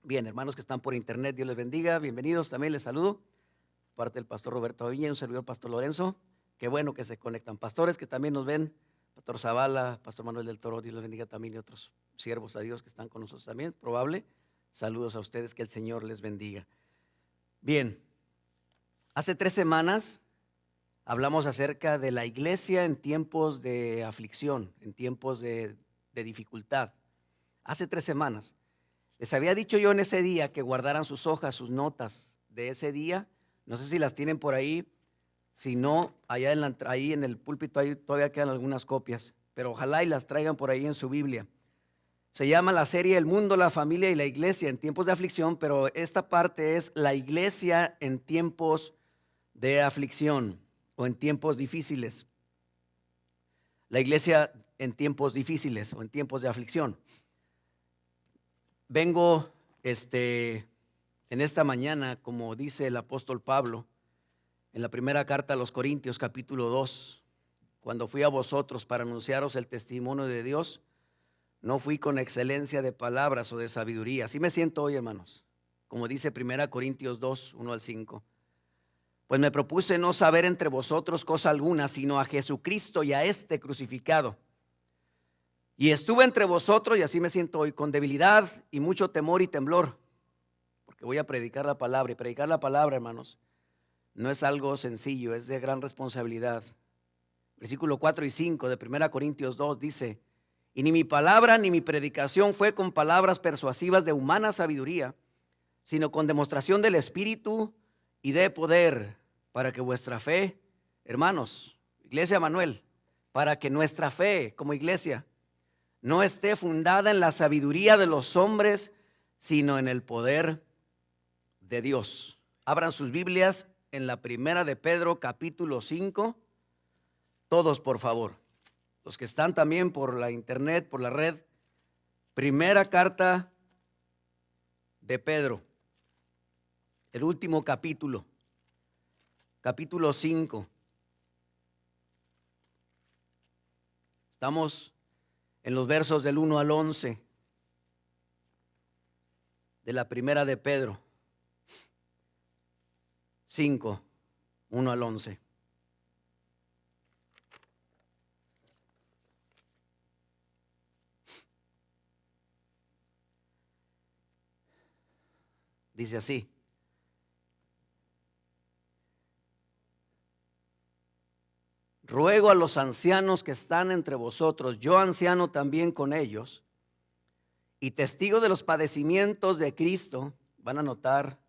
Bien, hermanos que están por internet, Dios les bendiga, bienvenidos, también les saludo, parte del pastor Roberto Aviña y un servidor pastor Lorenzo, qué bueno que se conectan, pastores que también nos ven, pastor Zavala, pastor Manuel del Toro, Dios les bendiga también y otros siervos a Dios que están con nosotros también, probable, saludos a ustedes, que el Señor les bendiga. Bien, hace 3 semanas hablamos acerca de la iglesia en tiempos de aflicción, en tiempos de dificultad, hace 3 semanas. Les había dicho yo en ese día que guardaran sus hojas, sus notas de ese día. No sé si las tienen por ahí. Si no, allá ahí en el púlpito ahí todavía quedan algunas copias. Pero ojalá y las traigan por ahí en su Biblia. Se llama la serie El mundo, la familia y la iglesia en tiempos de aflicción, pero esta parte es la iglesia en tiempos de aflicción o en tiempos difíciles. La iglesia en tiempos difíciles o en tiempos de aflicción. Vengo en esta mañana, como dice el apóstol Pablo, en la primera carta a los Corintios, capítulo 2, cuando fui a vosotros para anunciaros el testimonio de Dios, no fui con excelencia de palabras o de sabiduría. Así me siento hoy, hermanos, como dice primera Corintios 2, 1 al 5. Pues me propuse no saber entre vosotros cosa alguna, sino a Jesucristo y a este crucificado. Y estuve entre vosotros, y así me siento hoy, con debilidad y mucho temor y temblor, porque voy a predicar la palabra. Y predicar la palabra, hermanos, no es algo sencillo, es de gran responsabilidad. Versículo 4 y 5 de 1 Corintios 2 dice: y ni mi palabra ni mi predicación fue con palabras persuasivas de humana sabiduría, sino con demostración del Espíritu y de poder, para que vuestra fe, hermanos, Iglesia Manuel, para que nuestra fe como iglesia no esté fundada en la sabiduría de los hombres, sino en el poder de Dios. Abran sus Biblias en la primera de Pedro, capítulo 5. Todos, por favor. Los que están también por la internet, por la red. Primera carta de Pedro. El último capítulo. Capítulo 5. Estamos en los versos del 1 al 11 de la primera de Pedro 5, 1 al 11. Dice así: ruego a los ancianos que están entre vosotros, yo anciano también con ellos, y testigo de los padecimientos de Cristo. Van a notar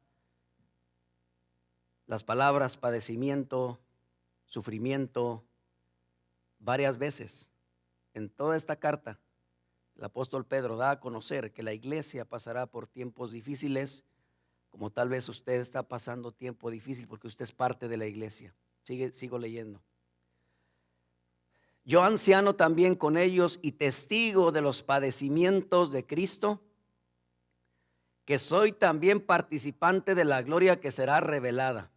las palabras padecimiento, sufrimiento, varias veces. En toda esta carta, el apóstol Pedro da a conocer que la iglesia pasará por tiempos difíciles, como tal vez usted está pasando tiempo difícil porque usted es parte de la iglesia. Sigo leyendo. Yo anciano también con ellos y testigo de los padecimientos de Cristo, que soy también participante de la gloria que será revelada.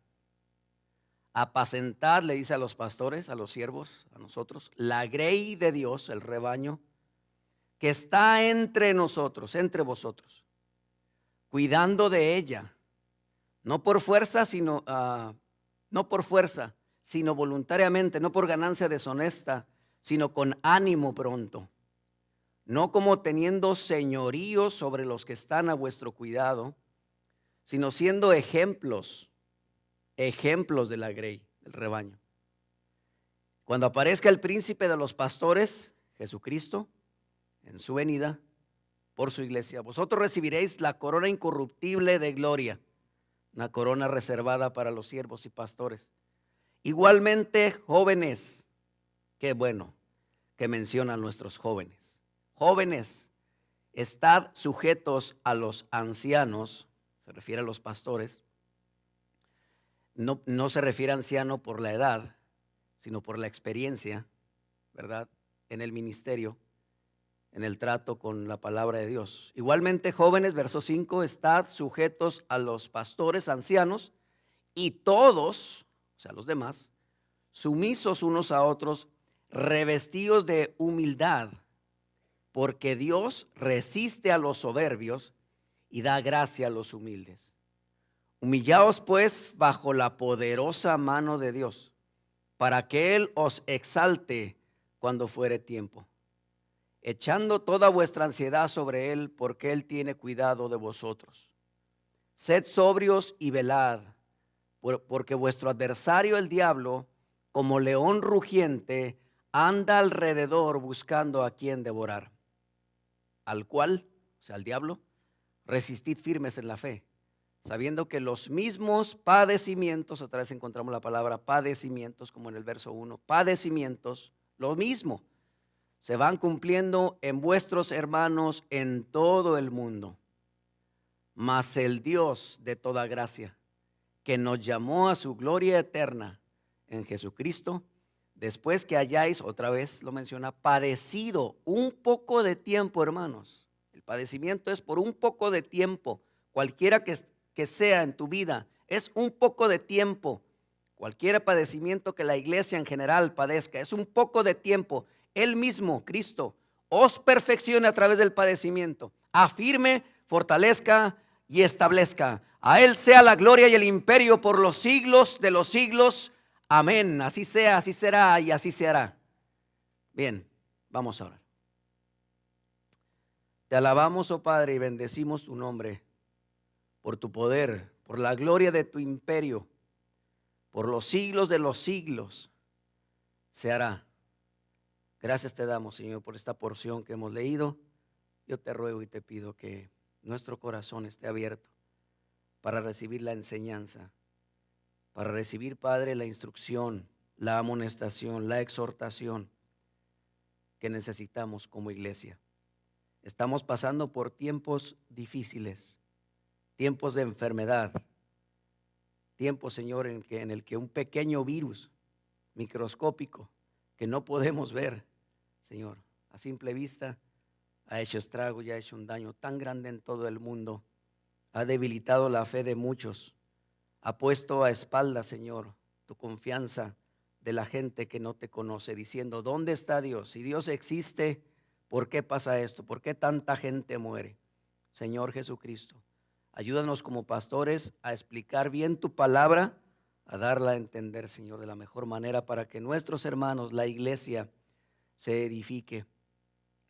Apacentad, le dice a los pastores, a los siervos, a nosotros, la grey de Dios, el rebaño, que está entre nosotros, entre vosotros, cuidando de ella, no por fuerza, sino voluntariamente, no por ganancia deshonesta, sino con ánimo pronto, no como teniendo señorío sobre los que están a vuestro cuidado, sino siendo ejemplos de la grey, del rebaño. Cuando aparezca el príncipe de los pastores, Jesucristo, en su venida por su iglesia, vosotros recibiréis la corona incorruptible de gloria, una corona reservada para los siervos y pastores. Igualmente, jóvenes, qué bueno que mencionan nuestros jóvenes. Jóvenes, estad sujetos a los ancianos, se refiere a los pastores. No se refiere a anciano por la edad, sino por la experiencia, ¿verdad? En el ministerio, en el trato con la palabra de Dios. Igualmente, jóvenes, verso 5, estad sujetos a los pastores ancianos y todos, o sea, los demás, sumisos unos a otros, revestidos de humildad, porque Dios resiste a los soberbios y da gracia a los humildes. Humillaos pues bajo la poderosa mano de Dios, para que Él os exalte cuando fuere tiempo, echando toda vuestra ansiedad sobre Él, porque Él tiene cuidado de vosotros. Sed sobrios y velad, porque vuestro adversario el diablo, como león rugiente, anda alrededor buscando a quien devorar. Al cual, o sea, al diablo, resistid firmes en la fe, sabiendo que los mismos padecimientos, otra vez encontramos la palabra padecimientos como en el verso 1, padecimientos, lo mismo, se van cumpliendo en vuestros hermanos en todo el mundo. Mas el Dios de toda gracia, que nos llamó a su gloria eterna en Jesucristo, después que hayáis, otra vez lo menciona, padecido un poco de tiempo, hermanos. El padecimiento es por un poco de tiempo, cualquiera que sea en tu vida, es un poco de tiempo. Cualquier padecimiento que la iglesia en general padezca, es un poco de tiempo. Él mismo, Cristo, os perfeccione a través del padecimiento, afirme, fortalezca y establezca. A Él sea la gloria y el imperio por los siglos de los siglos. Amén. Así sea, así será y así se hará. Bien, vamos a orar. Te alabamos, oh Padre, y bendecimos tu nombre por tu poder, por la gloria de tu imperio, por los siglos de los siglos se hará. Gracias te damos, Señor, por esta porción que hemos leído. Yo te ruego y te pido que nuestro corazón esté abierto para recibir la enseñanza, para recibir, Padre, la instrucción, la amonestación, la exhortación que necesitamos como iglesia. Estamos pasando por tiempos difíciles, tiempos de enfermedad, tiempos, Señor, en el que un pequeño virus microscópico que no podemos ver, Señor, a simple vista, ha hecho estrago y ha hecho un daño tan grande en todo el mundo. Ha debilitado la fe de muchos. Ha puesto a espaldas, Señor, tu confianza de la gente que no te conoce, diciendo, ¿dónde está Dios? Si Dios existe, ¿por qué pasa esto? ¿Por qué tanta gente muere? Señor Jesucristo, ayúdanos como pastores a explicar bien tu palabra, a darla a entender, Señor, de la mejor manera para que nuestros hermanos, la iglesia, se edifique,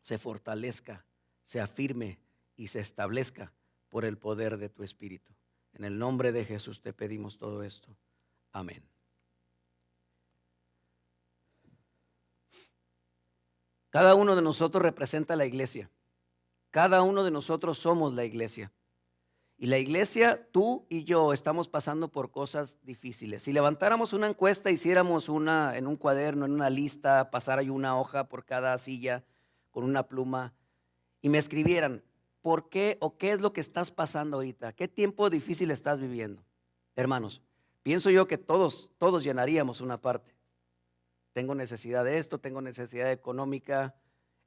se fortalezca, se afirme y se establezca por el poder de tu Espíritu. En el nombre de Jesús te pedimos todo esto. Amén. Cada uno de nosotros representa a la iglesia. Cada uno de nosotros somos la iglesia. Y la iglesia, tú y yo, estamos pasando por cosas difíciles. Si levantáramos una encuesta, hiciéramos una en un cuaderno, en una lista, pasara yo una hoja por cada silla con una pluma y me escribieran, ¿por qué o qué es lo que estás pasando ahorita? ¿Qué tiempo difícil estás viviendo? Hermanos, pienso yo que todos llenaríamos una parte. Tengo necesidad de esto, tengo necesidad económica,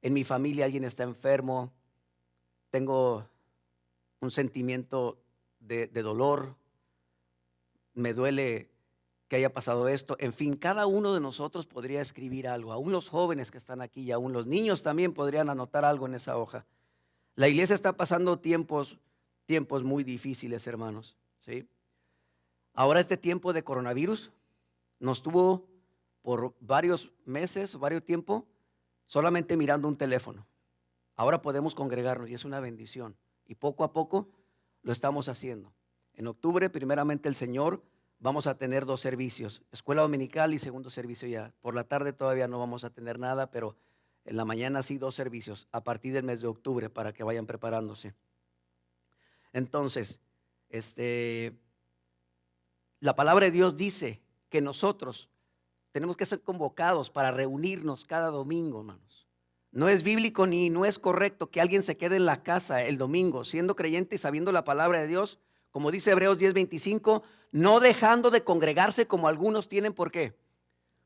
en mi familia alguien está enfermo, tengo un sentimiento de dolor, me duele que haya pasado esto. En fin, cada uno de nosotros podría escribir algo, aún los jóvenes que están aquí y aún los niños también podrían anotar algo en esa hoja. La iglesia está pasando tiempos muy difíciles, hermanos, ¿sí? Ahora este tiempo de coronavirus nos tuvo por varios meses, varios tiempos, solamente mirando un teléfono. Ahora podemos congregarnos y es una bendición. Y poco a poco lo estamos haciendo. En octubre, primeramente el Señor, vamos a tener 2 servicios, escuela dominical y segundo servicio ya. Por la tarde todavía no vamos a tener nada, pero en la mañana sí 2 servicios a partir del mes de octubre para que vayan preparándose. Entonces, la palabra de Dios dice que nosotros tenemos que ser convocados para reunirnos cada domingo, hermanos. No es bíblico ni no es correcto que alguien se quede en la casa el domingo siendo creyente y sabiendo la palabra de Dios, como dice Hebreos 10:25, no dejando de congregarse como algunos tienen. ¿Por qué?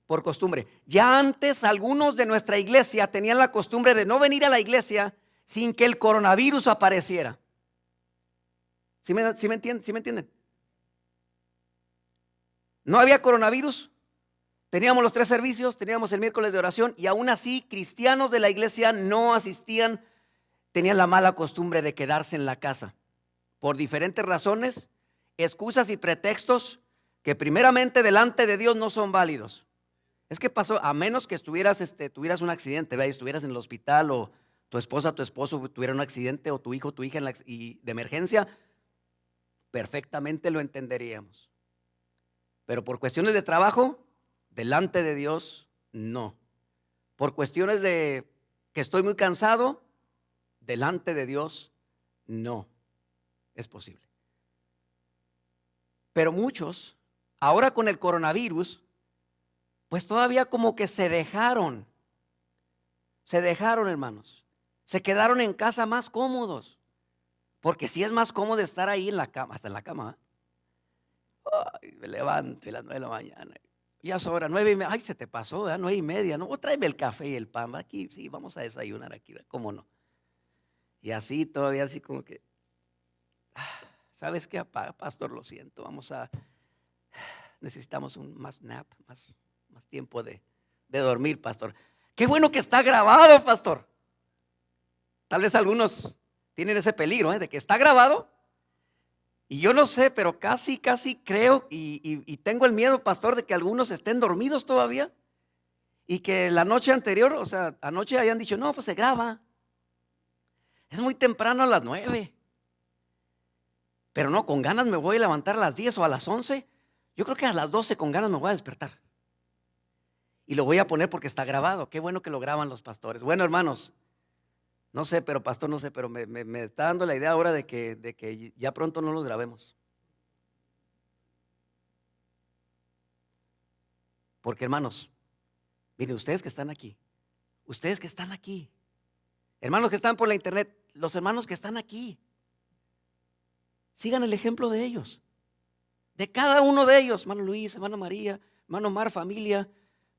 Por costumbre. Ya antes algunos de nuestra iglesia tenían la costumbre de no venir a la iglesia sin que el coronavirus apareciera. ¿Sí me entienden? No había coronavirus. Teníamos los 3 servicios, teníamos el miércoles de oración y aún así cristianos de la iglesia no asistían, tenían la mala costumbre de quedarse en la casa. por diferentes razones, excusas y pretextos que primeramente delante de Dios no son válidos. Es que pasó, a menos que tuvieras un accidente, ¿verdad? Y estuvieras en el hospital, o tu esposa, tu esposo tuviera un accidente, o tu hijo, tu hija y de emergencia, perfectamente lo entenderíamos. Pero por cuestiones de trabajo, delante de Dios, no. Por cuestiones de que estoy muy cansado, delante de Dios, no es posible. Pero muchos, ahora con el coronavirus, pues todavía como que se dejaron, hermanos. Se quedaron en casa más cómodos, porque si es más cómodo estar ahí en la cama, hasta en la cama. Ay, me levanto a las 9 de la mañana. Ya es hora, 9:30. Ay, se te pasó, ¿verdad? 9:30. No, tráeme el café y el pan. Aquí, sí, vamos a desayunar aquí, ¿verdad? ¿Cómo no? Y así, todavía así como que, ¿sabes qué? Pastor, lo siento, necesitamos un más nap, más tiempo de dormir, pastor. Qué bueno que está grabado, pastor. Tal vez algunos tienen ese peligro, de que está grabado. Y yo no sé, pero casi creo y tengo el miedo, pastor, de que algunos estén dormidos todavía. Y que la noche anterior, o sea, anoche hayan dicho, no, pues se graba. Es muy temprano a las 9. Pero no, con ganas me voy a levantar a las 10 o a las 11. Yo creo que a las 12 con ganas me voy a despertar. Y lo voy a poner porque está grabado. Qué bueno que lo graban los pastores. Bueno, hermanos, no sé, pero pastor, no sé, pero me está dando la idea ahora de que ya pronto no los grabemos. Porque, hermanos, miren, ustedes que están aquí, hermanos que están por la internet, los hermanos que están aquí, sigan el ejemplo de ellos, de cada uno de ellos, hermano Luis, hermana María, hermano Mar, familia,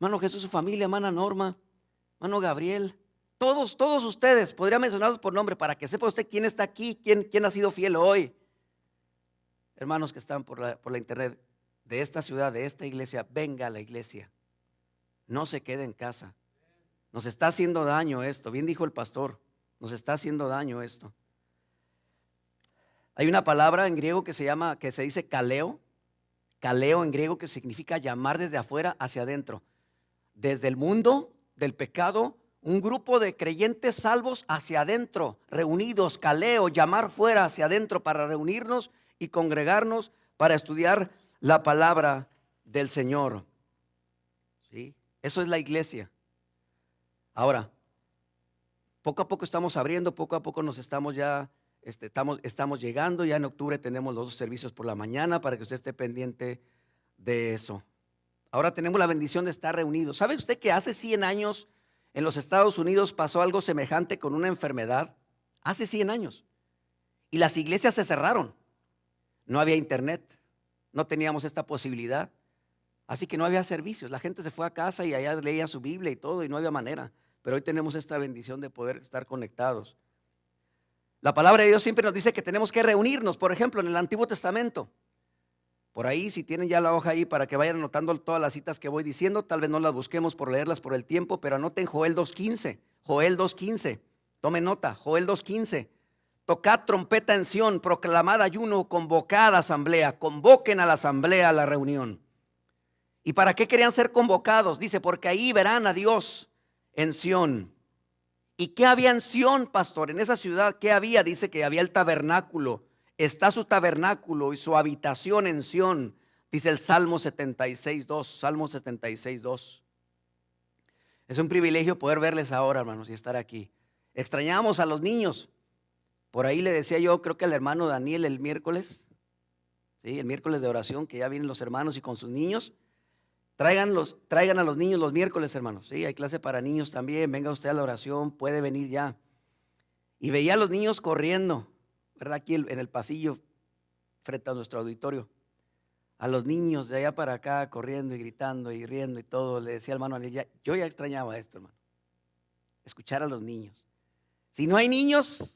hermano Jesús, su familia, hermana Norma, hermano Gabriel, todos ustedes, podría mencionarlos por nombre para que sepa usted quién está aquí, quién ha sido fiel hoy. Hermanos que están por la internet, de esta ciudad, de esta iglesia, venga a la iglesia, no se quede en casa. Nos está haciendo daño esto, bien dijo el pastor, nos está haciendo daño esto. Hay una palabra en griego que se dice kaleo en griego, que significa llamar desde afuera hacia adentro, desde el mundo del pecado, un grupo de creyentes salvos hacia adentro, reunidos, kaleo, llamar fuera hacia adentro para reunirnos y congregarnos para estudiar la palabra del Señor. ¿Sí? Eso es la iglesia. Ahora, poco a poco estamos abriendo, poco a poco nos estamos llegando. Ya en octubre tenemos los 2 servicios por la mañana para que usted esté pendiente de eso. Ahora tenemos la bendición de estar reunidos. ¿Sabe usted que hace 100 años en los Estados Unidos pasó algo semejante con una enfermedad? Hace 100 años. Y las iglesias se cerraron. No había internet, no teníamos esta posibilidad. Así que no había servicios. La gente se fue a casa y allá leía su Biblia y todo, y no había manera. Pero hoy tenemos esta bendición de poder estar conectados. La palabra de Dios siempre nos dice que tenemos que reunirnos. Por ejemplo, en el Antiguo Testamento, por ahí, si tienen ya la hoja ahí para que vayan anotando todas las citas que voy diciendo, tal vez no las busquemos por leerlas por el tiempo, pero anoten Joel 2:15. Joel 2:15. Tomen nota, Joel 2:15. Tocad trompeta en Sión, proclamad ayuno, convocad asamblea, convoquen a la asamblea a la reunión. ¿Y para qué querían ser convocados? Dice, porque ahí verán a Dios en Sión. ¿Y qué había en Sión, pastor? En esa ciudad, ¿qué había? Dice que había el tabernáculo. Está su tabernáculo y su habitación en Sión. Dice el Salmo 76:2. Salmo 76:2. Es un privilegio poder verles ahora, hermanos, y estar aquí. Extrañamos a los niños. Por ahí le decía yo, creo que al hermano Daniel el miércoles, ¿sí? El miércoles de oración, que ya vienen los hermanos y con sus niños. Traigan a los niños los miércoles, hermanos. Sí, hay clase para niños también. Venga usted a la oración, puede venir ya. Y veía a los niños corriendo, ¿verdad? Aquí en el pasillo, frente a nuestro auditorio. A los niños de allá para acá, corriendo y gritando y riendo y todo. Le decía al hermano, yo ya extrañaba esto, hermano. Escuchar a los niños. Si no hay niños,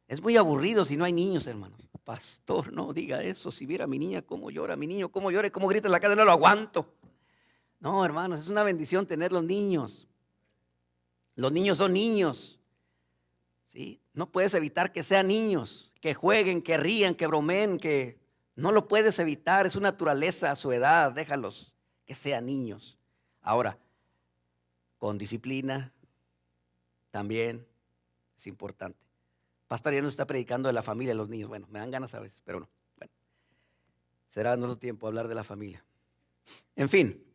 es muy aburrido si no hay niños, hermanos. Pastor, no diga eso. Si viera a mi niña cómo llora, mi niño cómo llora y cómo grita en la casa, no lo aguanto. No, hermanos, es una bendición tener los niños. Los niños son niños. ¿Sí? No puedes evitar que sean niños, que jueguen, que rían, que bromeen, que no lo puedes evitar, es su naturaleza, a su edad, déjalos que sean niños. Ahora, con disciplina también es importante. Pastor ya nos está predicando de la familia de los niños. Bueno, me dan ganas a veces, pero no. Bueno, será en otro tiempo hablar de la familia. En fin,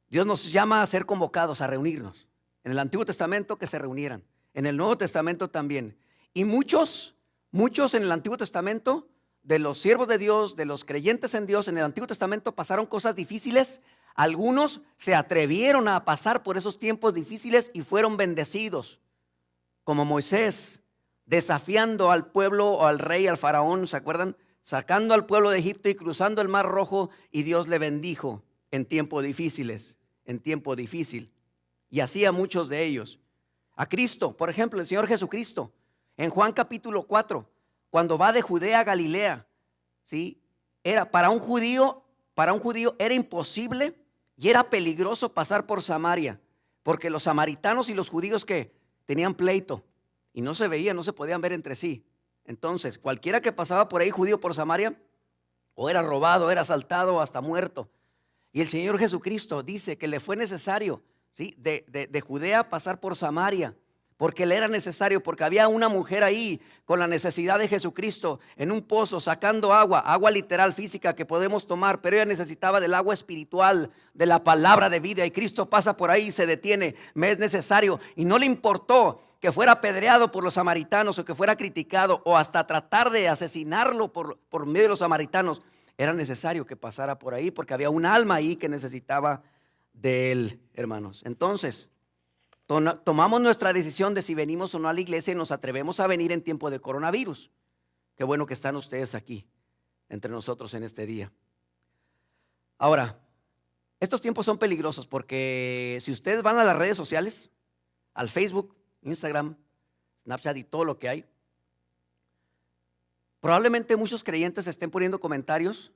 Dios nos llama a ser convocados, a reunirnos. En el Antiguo Testamento que se reunieran, en el Nuevo Testamento también. Y muchos en el Antiguo Testamento, de los siervos de Dios, de los creyentes en Dios, en el Antiguo Testamento pasaron cosas difíciles. Algunos se atrevieron a pasar por esos tiempos difíciles y fueron bendecidos, como Moisés, desafiando al pueblo o al rey, al faraón, ¿se acuerdan? Sacando al pueblo de Egipto y cruzando el Mar Rojo, y Dios le bendijo en tiempos difíciles, en tiempo difícil. Y así a muchos de ellos. A Cristo, por ejemplo, el Señor Jesucristo, en Juan capítulo 4, cuando va de Judea a Galilea, ¿sí? Era para un judío era imposible y era peligroso pasar por Samaria, porque los samaritanos y los judíos que tenían pleito y no se veían, no se podían ver entre sí. Entonces, cualquiera que pasaba por ahí judío por Samaria, o era robado, era asaltado o hasta muerto. Y el Señor Jesucristo dice que le fue necesario, ¿sí?, de Judea pasar por Samaria, porque le era necesario, porque había una mujer ahí con la necesidad de Jesucristo en un pozo sacando agua literal, física que podemos tomar, pero ella necesitaba del agua espiritual, de la palabra de vida, y Cristo pasa por ahí y se detiene. Me es necesario, y no le importó que fuera apedreado por los samaritanos o que fuera criticado o hasta tratar de asesinarlo por medio de los samaritanos. Era necesario que pasara por ahí porque había un alma ahí que necesitaba de él, hermanos. Entonces, tomamos nuestra decisión de si venimos o no a la iglesia y nos atrevemos a venir en tiempo de coronavirus. Qué bueno que están ustedes aquí entre nosotros en este día. Ahora, estos tiempos son peligrosos porque si ustedes van a las redes sociales, al Facebook, Instagram, Snapchat y todo lo que hay, probablemente muchos creyentes estén poniendo comentarios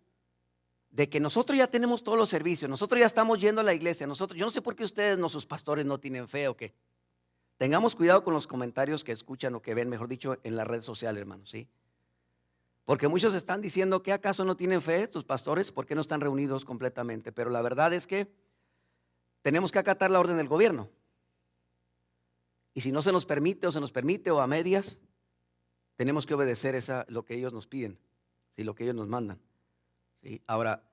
de que nosotros ya tenemos todos los servicios, nosotros ya estamos yendo a la iglesia, yo no sé por qué ustedes, sus pastores, no tienen fe o qué. Tengamos cuidado con los comentarios que escuchan o que ven, mejor dicho, en la red social, hermanos, ¿sí? Porque muchos están diciendo que acaso no tienen fe tus pastores, ¿por qué no están reunidos completamente? Pero la verdad es que tenemos que acatar la orden del gobierno. Y si no se nos permite o a medias, tenemos que obedecer lo que ellos nos piden, ¿sí?, lo que ellos nos mandan, ¿sí? Ahora,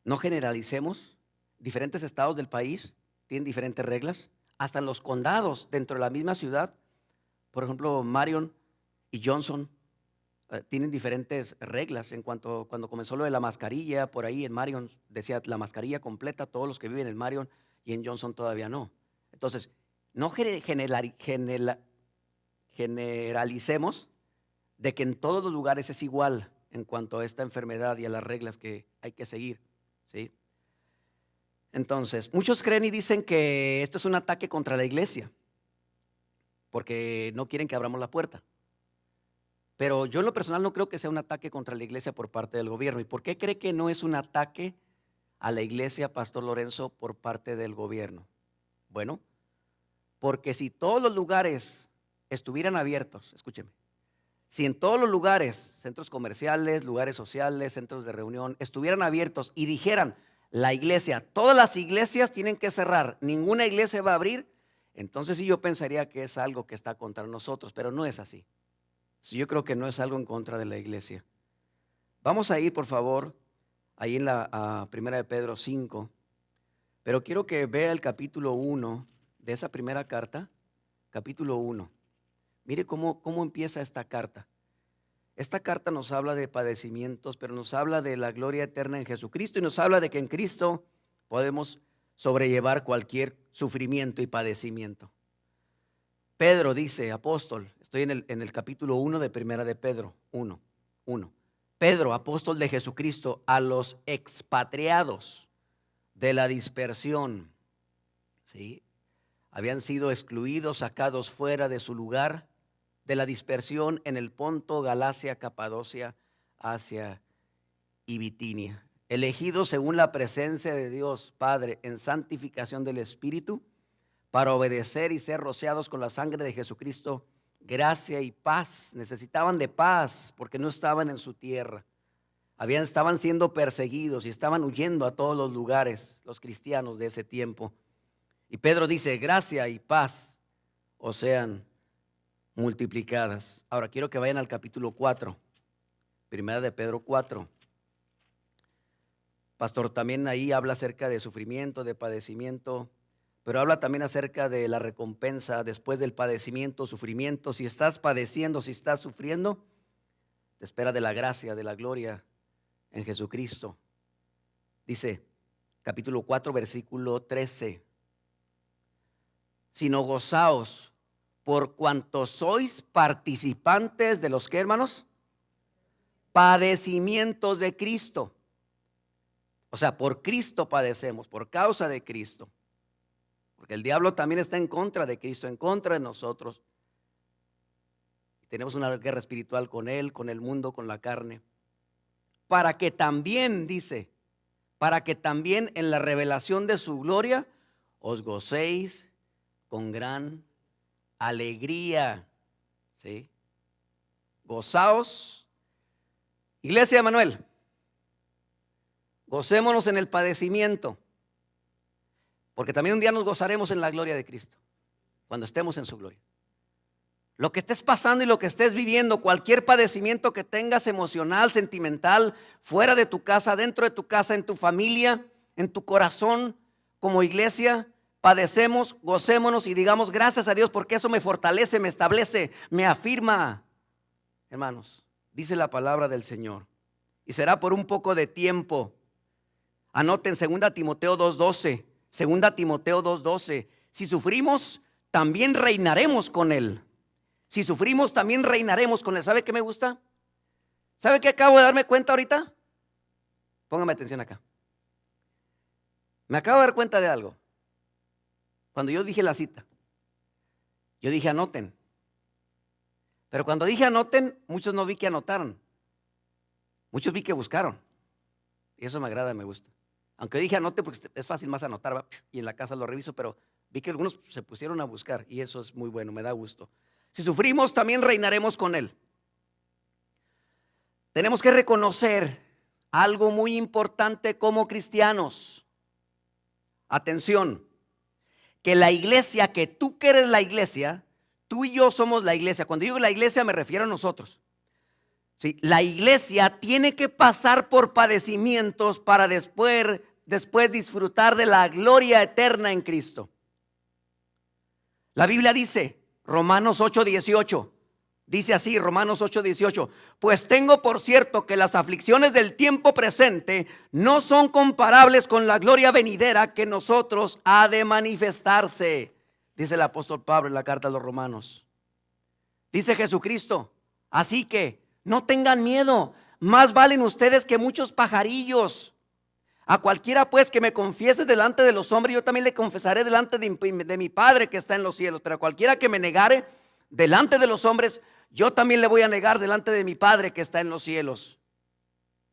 no generalicemos. Diferentes estados del país tienen diferentes reglas. Hasta en los condados dentro de la misma ciudad, por ejemplo, Marion y Johnson tienen diferentes reglas en cuanto cuando comenzó lo de la mascarilla. Por ahí en Marion decía la mascarilla completa, todos los que viven en Marion, y en Johnson todavía no. Entonces, no generalicemos de que en todos los lugares es igual en cuanto a esta enfermedad y a las reglas que hay que seguir, ¿sí? Entonces, muchos creen y dicen que esto es un ataque contra la iglesia porque no quieren que abramos la puerta. Pero yo en lo personal no creo que sea un ataque contra la iglesia por parte del gobierno. ¿Y por qué cree que no es un ataque a la iglesia, Pastor Lorenzo, por parte del gobierno? Bueno, porque si todos los lugares estuvieran abiertos, escúcheme, si en todos los lugares, centros comerciales, lugares sociales, centros de reunión, estuvieran abiertos y dijeran la iglesia, todas las iglesias tienen que cerrar, ninguna iglesia va a abrir, entonces sí yo pensaría que es algo que está contra nosotros, pero no es así. Sí, yo creo que no es algo en contra de la iglesia. Vamos a ir, por favor, ahí en la primera de Pedro 5, pero quiero que vea el capítulo 1 de esa primera carta, capítulo 1. Mire cómo empieza esta carta. Esta carta nos habla de padecimientos, pero nos habla de la gloria eterna en Jesucristo y nos habla de que en Cristo podemos sobrellevar cualquier sufrimiento y padecimiento. Pedro dice, apóstol, estoy en el capítulo 1 de primera de Pedro, 1. Pedro, apóstol de Jesucristo, a los expatriados de la dispersión, ¿sí? Habían sido excluidos, sacados fuera de su lugar de la dispersión en el Ponto, Galacia, Capadocia, Asia y Bitinia, elegidos según la presencia de Dios Padre en santificación del Espíritu, para obedecer y ser rociados con la sangre de Jesucristo gracia y paz. Necesitaban de paz porque no estaban en su tierra. Estaban siendo perseguidos y estaban huyendo a todos los lugares, los cristianos de ese tiempo. Y Pedro dice, gracia y paz os sean multiplicadas. Ahora quiero que vayan al capítulo 4, primera de Pedro 4. Pastor, también ahí habla acerca de sufrimiento, de padecimiento, pero habla también acerca de la recompensa después del padecimiento, sufrimiento. Si estás padeciendo, si estás sufriendo, te espera de la gracia, de la gloria en Jesucristo. Dice, capítulo 4, versículo 13. Sino gozaos por cuanto sois participantes de los, ¿qué, hermanos? Padecimientos de Cristo. O sea, por Cristo padecemos, por causa de Cristo. Porque el diablo también está en contra de Cristo, en contra de nosotros. Tenemos una guerra espiritual con él, con el mundo, con la carne. Para que también, dice, para que también en la revelación de su gloria os gocéis con gran alegría. ¿Sí? Gozaos. Iglesia de Manuel, gocémonos en el padecimiento, porque también un día nos gozaremos en la gloria de Cristo, cuando estemos en su gloria. Lo que estés pasando y lo que estés viviendo, cualquier padecimiento que tengas emocional, sentimental, fuera de tu casa, dentro de tu casa, en tu familia, en tu corazón, como iglesia, padecemos, gocémonos y digamos gracias a Dios, porque eso me fortalece, me establece, me afirma. Hermanos, dice la palabra del Señor, y será por un poco de tiempo. Anoten 2 Timoteo 2:12, 2 Timoteo 2:12. Si sufrimos, también reinaremos con Él. Si sufrimos, también reinaremos con Él. ¿Sabe qué me gusta? ¿Sabe qué acabo de darme cuenta ahorita? Póngame atención acá. Me acabo de dar cuenta de algo. Cuando yo dije la cita, yo dije anoten. Pero cuando dije anoten, muchos no vi que anotaron. Muchos vi que buscaron. Y eso me agrada, me gusta. Aunque dije anote porque es fácil más anotar, ¿va? Y en la casa lo reviso, pero vi que algunos se pusieron a buscar y eso es muy bueno, me da gusto. Si sufrimos, también reinaremos con Él. Tenemos que reconocer algo muy importante como cristianos. Atención, que la iglesia, que tú que eres la iglesia, tú y yo somos la iglesia. Cuando digo la iglesia me refiero a nosotros. ¿Sí? La iglesia tiene que pasar por padecimientos para después disfrutar de la gloria eterna en Cristo. La Biblia dice, Romanos 8:18, dice así, Romanos 8:18, pues tengo por cierto que las aflicciones del tiempo presente no son comparables con la gloria venidera que nosotros ha de manifestarse, dice el apóstol Pablo en la carta a los Romanos. Dice Jesucristo, así que no tengan miedo, más valen ustedes que muchos pajarillos. A cualquiera pues que me confiese delante de los hombres, yo también le confesaré delante de mi Padre que está en los cielos. Pero a cualquiera que me negare delante de los hombres, yo también le voy a negar delante de mi Padre que está en los cielos.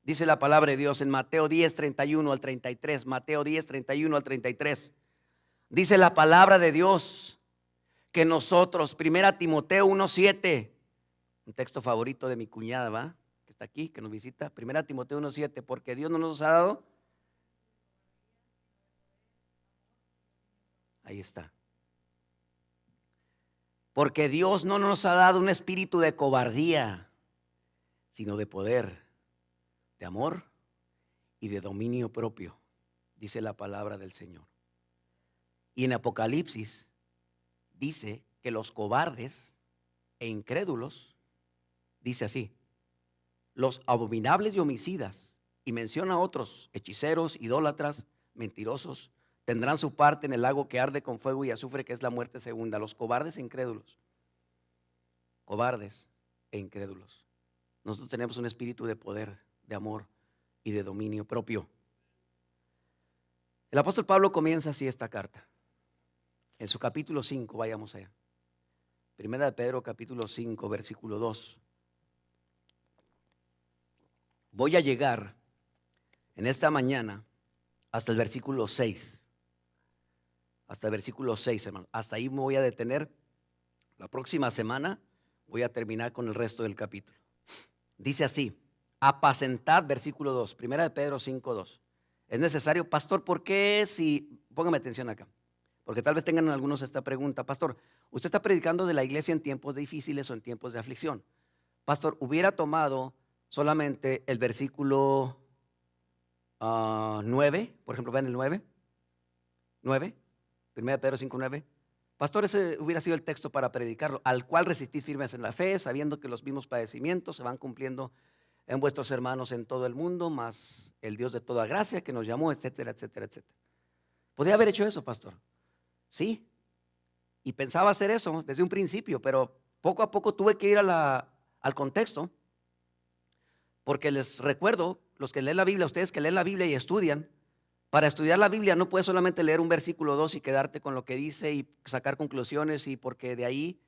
Dice la palabra de Dios en Mateo 10:31 al 33. Mateo 10:31 al 33. Dice la palabra de Dios que nosotros, 1 Timoteo 1:7, un texto favorito de mi cuñada, ¿va? Que está aquí, que nos visita. 1 Timoteo 1:7, porque Dios no nos ha dado. Ahí está. Porque Dios no nos ha dado un espíritu de cobardía, sino de poder, de amor y de dominio propio, dice la palabra del Señor. Y en Apocalipsis dice que los cobardes e incrédulos, dice así, los abominables y homicidas, y menciona a otros, hechiceros, idólatras, mentirosos, tendrán su parte en el lago que arde con fuego y azufre, que es la muerte segunda. Los cobardes e incrédulos. Cobardes e incrédulos. Nosotros tenemos un espíritu de poder, de amor y de dominio propio. El apóstol Pablo comienza así esta carta. En su capítulo 5, vayamos allá. Primera de Pedro, capítulo 5, versículo 2. Voy a llegar en esta mañana hasta el versículo 6. Hasta el versículo 6, hermano. Hasta ahí me voy a detener. La próxima semana Voy a terminar con el resto del capítulo. Dice así: apacentad, versículo 2, primera de Pedro 5:2. Es necesario, pastor, ¿por qué si? Póngame atención acá, porque tal vez tengan algunos esta pregunta. Pastor, usted está predicando de la iglesia en tiempos difíciles o en tiempos de aflicción. Pastor, hubiera tomado solamente el versículo 9, por ejemplo, vean el 9, primera de Pedro 5:9. Pastor, ese hubiera sido el texto para predicarlo: al cual resistid firmes en la fe, sabiendo que los mismos padecimientos se van cumpliendo en vuestros hermanos en todo el mundo, más el Dios de toda gracia que nos llamó, etcétera, etcétera, etcétera. ¿Podría haber hecho eso, pastor? Sí, y pensaba hacer eso desde un principio, pero poco a poco tuve que ir al contexto, porque les recuerdo, los que leen la Biblia, ustedes que leen la Biblia y estudian, para estudiar la Biblia no puedes solamente leer un versículo 2 y quedarte con lo que dice y sacar conclusiones, y porque de ahí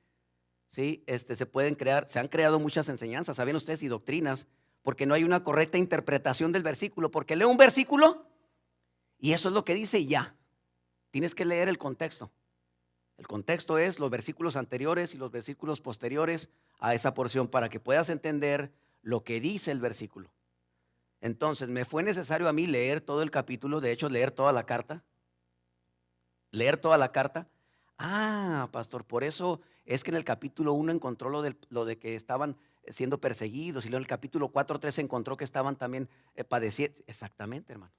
¿sí? Se han creado muchas enseñanzas, ¿saben ustedes? Y doctrinas, porque no hay una correcta interpretación del versículo, porque leo un versículo y eso es lo que dice y ya. Tienes que leer el contexto. El contexto es los versículos anteriores y los versículos posteriores a esa porción para que puedas entender lo que dice el versículo. Entonces, me fue necesario a mí leer todo el capítulo, de hecho, leer toda la carta. Leer toda la carta. Ah, pastor, por eso es que en el capítulo 1 encontró lo de que estaban siendo perseguidos, y luego en el capítulo 4:3 encontró que estaban también padeciendo. Exactamente, hermanos.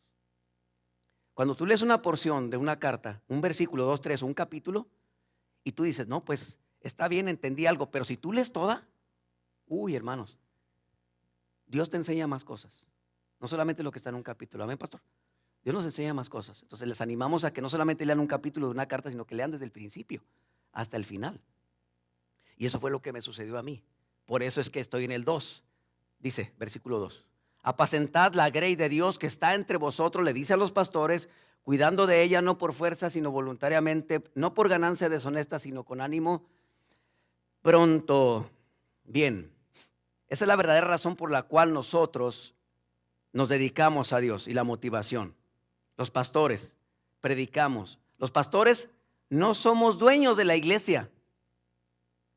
Cuando tú lees una porción de una carta, un versículo, 2, 3, un capítulo, y tú dices, no, pues está bien, entendí algo, pero si tú lees toda, uy, hermanos, Dios te enseña más cosas, no solamente lo que está en un capítulo. Amén, pastor. Dios nos enseña más cosas. Entonces les animamos a que no solamente lean un capítulo de una carta, sino que lean desde el principio hasta el final. Y eso fue lo que me sucedió a mí. Por eso es que estoy en el 2. Dice, versículo 2: apacentad la grey de Dios que está entre vosotros, le dice a los pastores, cuidando de ella no por fuerza, sino voluntariamente, no por ganancia deshonesta, sino con ánimo pronto. Bien, esa es la verdadera razón por la cual nosotros nos dedicamos a Dios y la motivación. Los pastores predicamos. Los pastores no somos dueños de la iglesia.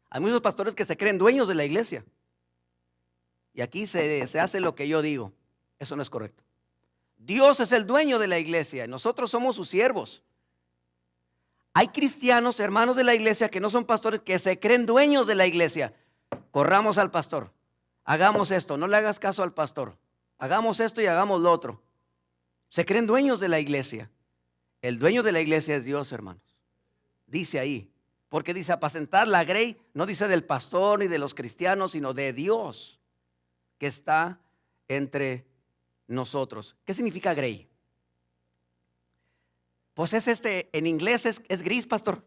Hay muchos pastores que se creen dueños de la iglesia. Y aquí se hace lo que yo digo. Eso no es correcto. Dios es el dueño de la iglesia y nosotros somos sus siervos. Hay cristianos, hermanos de la iglesia, que no son pastores, que se creen dueños de la iglesia. Corramos al pastor. Hagamos esto, no le hagas caso al pastor. Hagamos esto y hagamos lo otro. Se creen dueños de la iglesia. El dueño de la iglesia es Dios, hermanos. Dice ahí, porque dice apacentar la grey, no dice del pastor ni de los cristianos, sino de Dios que está entre nosotros. ¿Qué significa grey? Pues es en inglés es gris, pastor.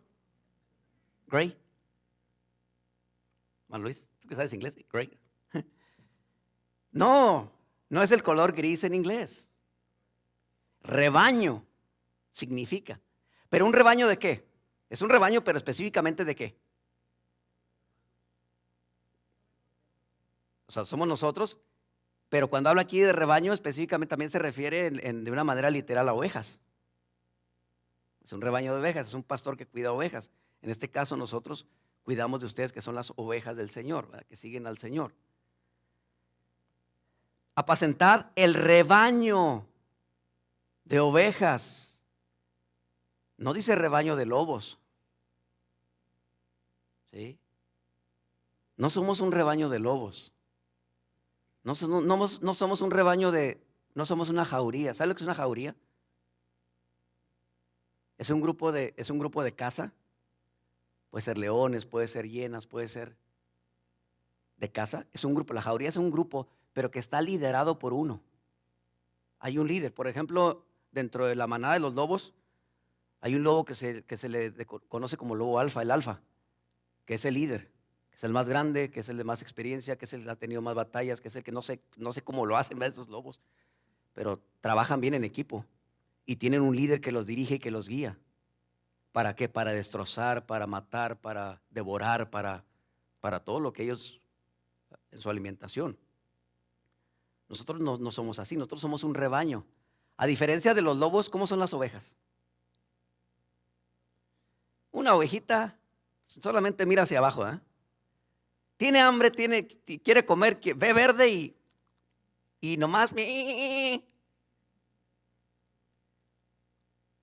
Gray. Juan Luis, ¿tú que sabes inglés? Gray. No, no es el color gris en inglés. Rebaño significa. ¿Pero un rebaño de qué? Es un rebaño, pero específicamente de qué. O sea, somos nosotros, pero cuando habla aquí de rebaño, específicamente también se refiere de una manera literal a ovejas. Es un rebaño de ovejas, es un pastor que cuida ovejas. En este caso nosotros cuidamos de ustedes, que son las ovejas del Señor, ¿verdad? Que siguen al Señor. Apacentar el rebaño de ovejas. No dice rebaño de lobos. ¿Sí? No somos un rebaño de lobos. No somos un rebaño no somos una jauría. ¿Sabe lo que es una jauría? Es un grupo de caza. Puede ser leones, puede ser hienas, puede ser de caza. Es un grupo, la jauría es un grupo, pero que está liderado por uno. Hay un líder. Por ejemplo, dentro de la manada de los lobos, hay un lobo que se le conoce como lobo alfa, el alfa, que es el líder, que es el más grande, que es el de más experiencia, que es el que ha tenido más batallas, que es el que no sé cómo lo hacen esos lobos, pero trabajan bien en equipo y tienen un líder que los dirige y que los guía. ¿Para qué? Para destrozar, para matar, para devorar, para todo lo que ellos en su alimentación. Nosotros no somos así, nosotros somos un rebaño. A diferencia de los lobos, ¿cómo son las ovejas? Una ovejita solamente mira hacia abajo, ¿eh? tiene hambre, quiere comer, ve verde y nomás sí,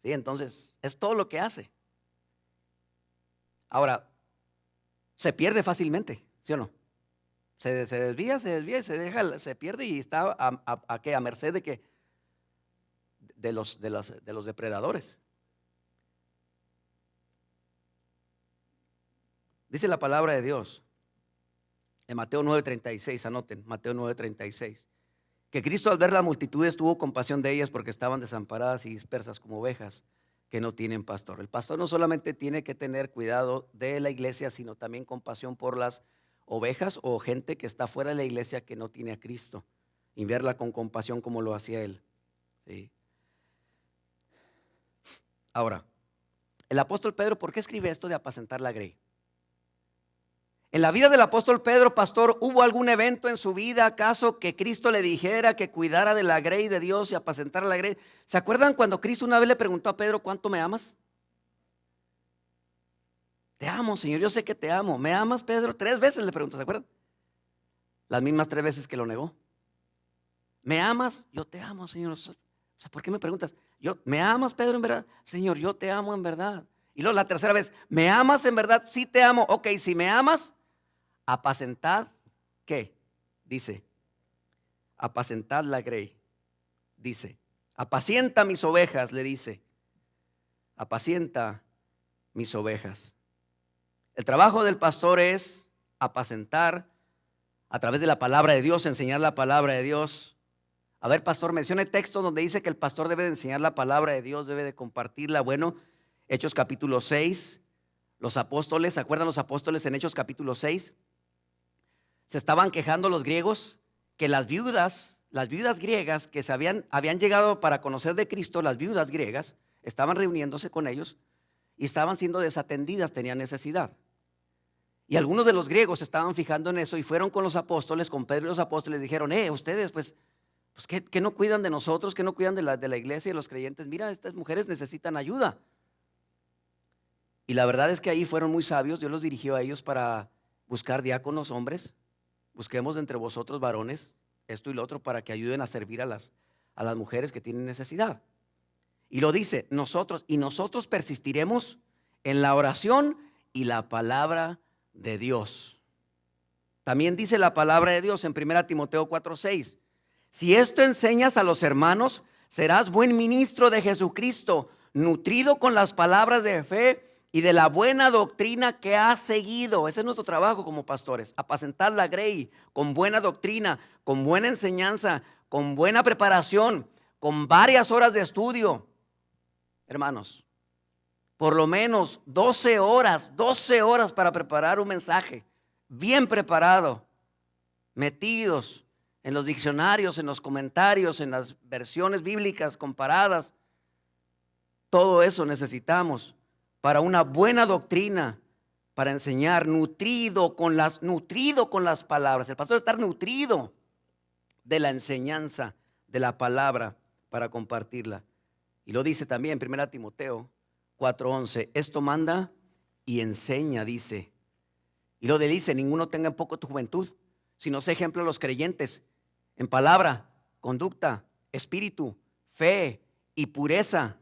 entonces es todo lo que hace. Ahora, se pierde fácilmente, ¿sí o no? Se desvía, se pierde y está a merced de que de los depredadores. Dice la palabra de Dios en Mateo 9:36, anoten, Mateo 9:36, que Cristo al ver la multitud tuvo compasión de ellas porque estaban desamparadas y dispersas como ovejas que no tienen pastor. El pastor no solamente tiene que tener cuidado de la iglesia, sino también compasión por las ovejas o gente que está fuera de la iglesia que no tiene a Cristo, y verla con compasión como lo hacía él. ¿Sí? Ahora, el apóstol Pedro, ¿por qué escribe esto de apacentar la grey? En la vida del apóstol Pedro, pastor, ¿hubo algún evento en su vida acaso que Cristo le dijera que cuidara de la grey de Dios y apacentara la grey? ¿Se acuerdan cuando Cristo una vez le preguntó a Pedro, ¿cuánto me amas? Te amo, Señor, yo sé que te amo. ¿Me amas, Pedro? 3 veces le preguntó, ¿se acuerdan? Las mismas 3 veces que lo negó. ¿Me amas? Yo te amo, Señor. O sea, ¿por qué me preguntas? ¿Me amas, Pedro, en verdad? Señor, yo te amo en verdad. Y luego la tercera vez, ¿me amas en verdad? Sí te amo. Ok, si me amas, apacentad, ¿qué? Dice, apacentad la grey. Dice, apacienta mis ovejas, le dice. Apacienta mis ovejas. El trabajo del pastor es apacentar a través de la palabra de Dios, enseñar la palabra de Dios. A ver, pastor, mencione textos donde dice que el pastor debe de enseñar la palabra de Dios, debe de compartirla. Bueno, Hechos capítulo 6, los apóstoles, ¿se acuerdan los apóstoles en Hechos capítulo 6? Se estaban quejando los griegos que las viudas griegas que habían llegado para conocer de Cristo, las viudas griegas, estaban reuniéndose con ellos y estaban siendo desatendidas, tenían necesidad. Y algunos de los griegos se estaban fijando en eso y fueron con los apóstoles, con Pedro y los apóstoles, dijeron, ustedes pues que no cuidan de nosotros, que no cuidan de la iglesia y de los creyentes. Mira, estas mujeres necesitan ayuda. Y la verdad es que ahí fueron muy sabios. Dios los dirigió a ellos para buscar diáconos hombres. Busquemos de entre vosotros varones esto y lo otro para que ayuden a servir a las mujeres que tienen necesidad. Y lo dice, nosotros persistiremos en la oración y la palabra de Dios. También dice la palabra de Dios en 1 Timoteo 4:6. Si esto enseñas a los hermanos, serás buen ministro de Jesucristo, nutrido con las palabras de fe y de la buena doctrina que has seguido. Ese es nuestro trabajo como pastores, apacentar la grey con buena doctrina, con buena enseñanza, con buena preparación, con varias horas de estudio. Hermanos, por lo menos 12 horas para preparar un mensaje bien preparado, metidos en los diccionarios, en los comentarios, en las versiones bíblicas comparadas. Todo eso necesitamos para una buena doctrina, para enseñar, nutrido con las palabras. El pastor debe estar nutrido de la enseñanza de la palabra para compartirla. Y lo dice también en 1 Timoteo 4:11. Esto manda y enseña, dice. Y lo dice, ninguno tenga en poco tu juventud, sino sé ejemplo a los creyentes en palabra, conducta, espíritu, fe y pureza.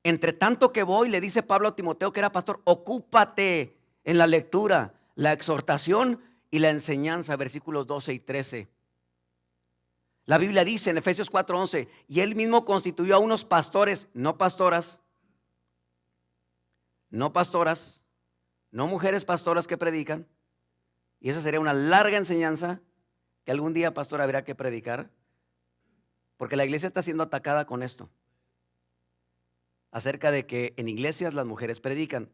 Entre tanto que voy, le dice Pablo a Timoteo, que era pastor, ocúpate en la lectura, la exhortación y la enseñanza, versículos 12 y 13. La Biblia dice en Efesios 4:11, y él mismo constituyó a unos pastores, no pastoras, no mujeres pastoras que predican. Y esa sería una larga enseñanza que algún día, pastor, habrá que predicar, porque la iglesia está siendo atacada con esto, acerca de que en iglesias las mujeres predican.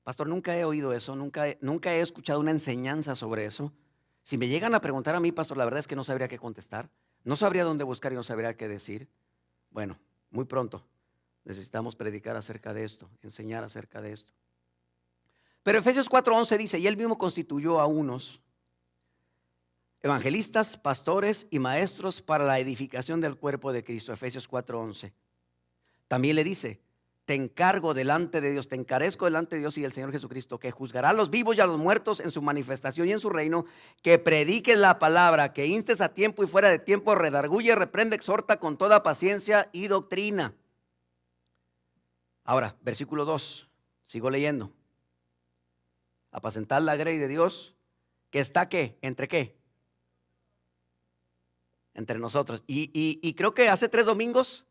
Pastor, nunca he oído eso, nunca he escuchado una enseñanza sobre eso. Si me llegan a preguntar a mí, pastor, la verdad es que no sabría qué contestar, no sabría dónde buscar y no sabría qué decir. Bueno, muy pronto necesitamos predicar acerca de esto, enseñar acerca de esto. Pero Efesios 4:11 dice, y él mismo constituyó a unos evangelistas, pastores y maestros para la edificación del cuerpo de Cristo. Efesios 4:11. También le dice, te encargo delante de Dios, te encarezco delante de Dios y del Señor Jesucristo, que juzgará a los vivos y a los muertos en su manifestación y en su reino, que prediques la palabra, que instes a tiempo y fuera de tiempo, redarguye, reprende, exhorta con toda paciencia y doctrina. Ahora, versículo 2, sigo leyendo. Apacentar la grey de Dios, que está ¿qué? ¿Entre qué? Entre nosotros. Y creo que hace 3 domingos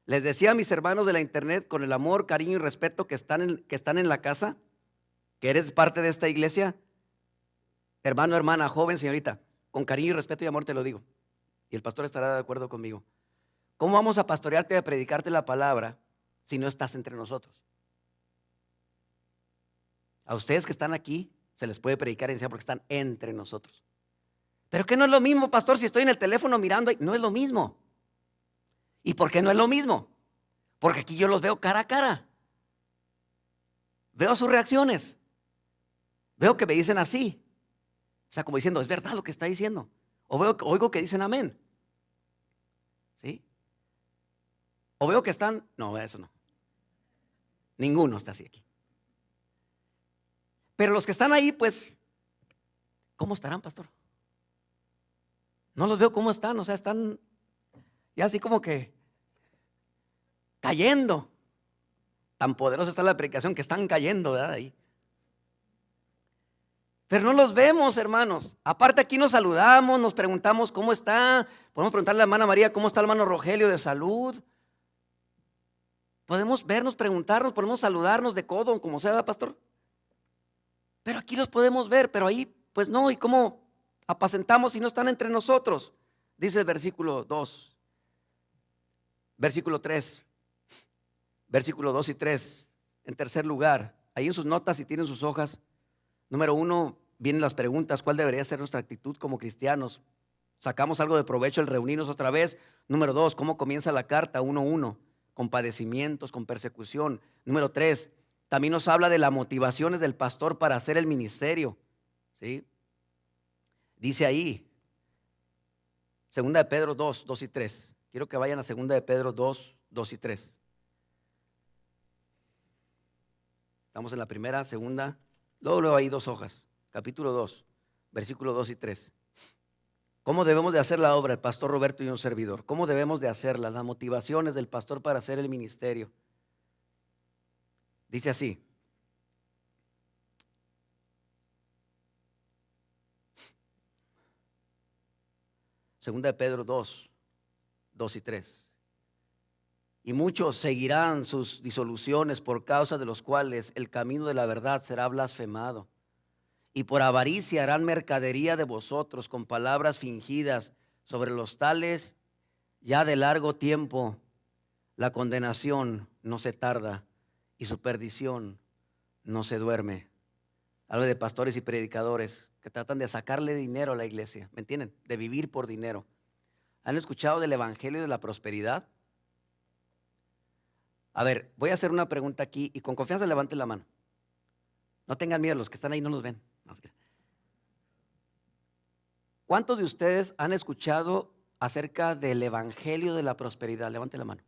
les decía a mis hermanos de la internet, con el amor, cariño y respeto que están en la casa, que eres parte de esta iglesia, hermano, hermana, joven, señorita, con cariño y respeto y amor te lo digo, y el pastor estará de acuerdo conmigo. ¿Cómo vamos a pastorearte y a predicarte la palabra si no estás entre nosotros? A ustedes que están aquí se les puede predicar y enseñar porque están entre nosotros. Pero que no es lo mismo, pastor, si estoy en el teléfono mirando, no es lo mismo. ¿Y por qué no es lo mismo? Porque aquí yo los veo cara a cara. Veo sus reacciones. Veo que me dicen así. O sea, como diciendo, es verdad lo que está diciendo. Oigo que dicen amén. ¿Sí? O veo que están, no, eso no. Ninguno está así aquí. Pero los que están ahí, pues, ¿cómo estarán, pastor? No los veo cómo están, o sea, están ya así como que cayendo. Tan poderosa está la predicación que están cayendo, ¿verdad? Ahí. Pero no los vemos, hermanos. Aparte aquí nos saludamos, nos preguntamos cómo está. Podemos preguntarle a la hermana María cómo está el hermano Rogelio de salud. Podemos vernos, preguntarnos, podemos saludarnos de codo, como sea, pastor. Pero aquí los podemos ver, pero ahí pues no. ¿Y cómo apacentamos si no están entre nosotros? Dice el versículo 2, versículo 3, versículo 2 y 3. En tercer lugar, ahí en sus notas, si tienen sus hojas, número 1, vienen las preguntas: ¿cuál debería ser nuestra actitud como cristianos? ¿Sacamos algo de provecho al reunirnos otra vez? Número 2, ¿cómo comienza la carta? 1:1, con padecimientos, con persecución. Número 3, también nos habla de las motivaciones del pastor para hacer el ministerio, ¿sí? Dice ahí, 2 de Pedro 2, 2 y 3. Quiero que vayan a 2 de Pedro 2, 2 y 3. Estamos en la primera, segunda, luego hay 2 hojas. Capítulo 2, versículo 2 y 3. ¿Cómo debemos de hacer la obra? El pastor Roberto y un servidor. ¿Cómo debemos de hacerla? Las motivaciones del pastor para hacer el ministerio. Dice así. Segunda de Pedro 2, 2 y 3. Y muchos seguirán sus disoluciones, por causa de los cuales el camino de la verdad será blasfemado. Y por avaricia harán mercadería de vosotros con palabras fingidas. Sobre los tales ya de largo tiempo la condenación no se tarda y su perdición no se duerme. Hablo de pastores y predicadores que tratan de sacarle dinero a la iglesia, ¿me entienden? De vivir por dinero. ¿Han escuchado del evangelio de la prosperidad? A ver, voy a hacer una pregunta aquí y con confianza levanten la mano. No tengan miedo, los que están ahí no los ven. ¿Cuántos de ustedes han escuchado acerca del evangelio de la prosperidad? Levanten la mano.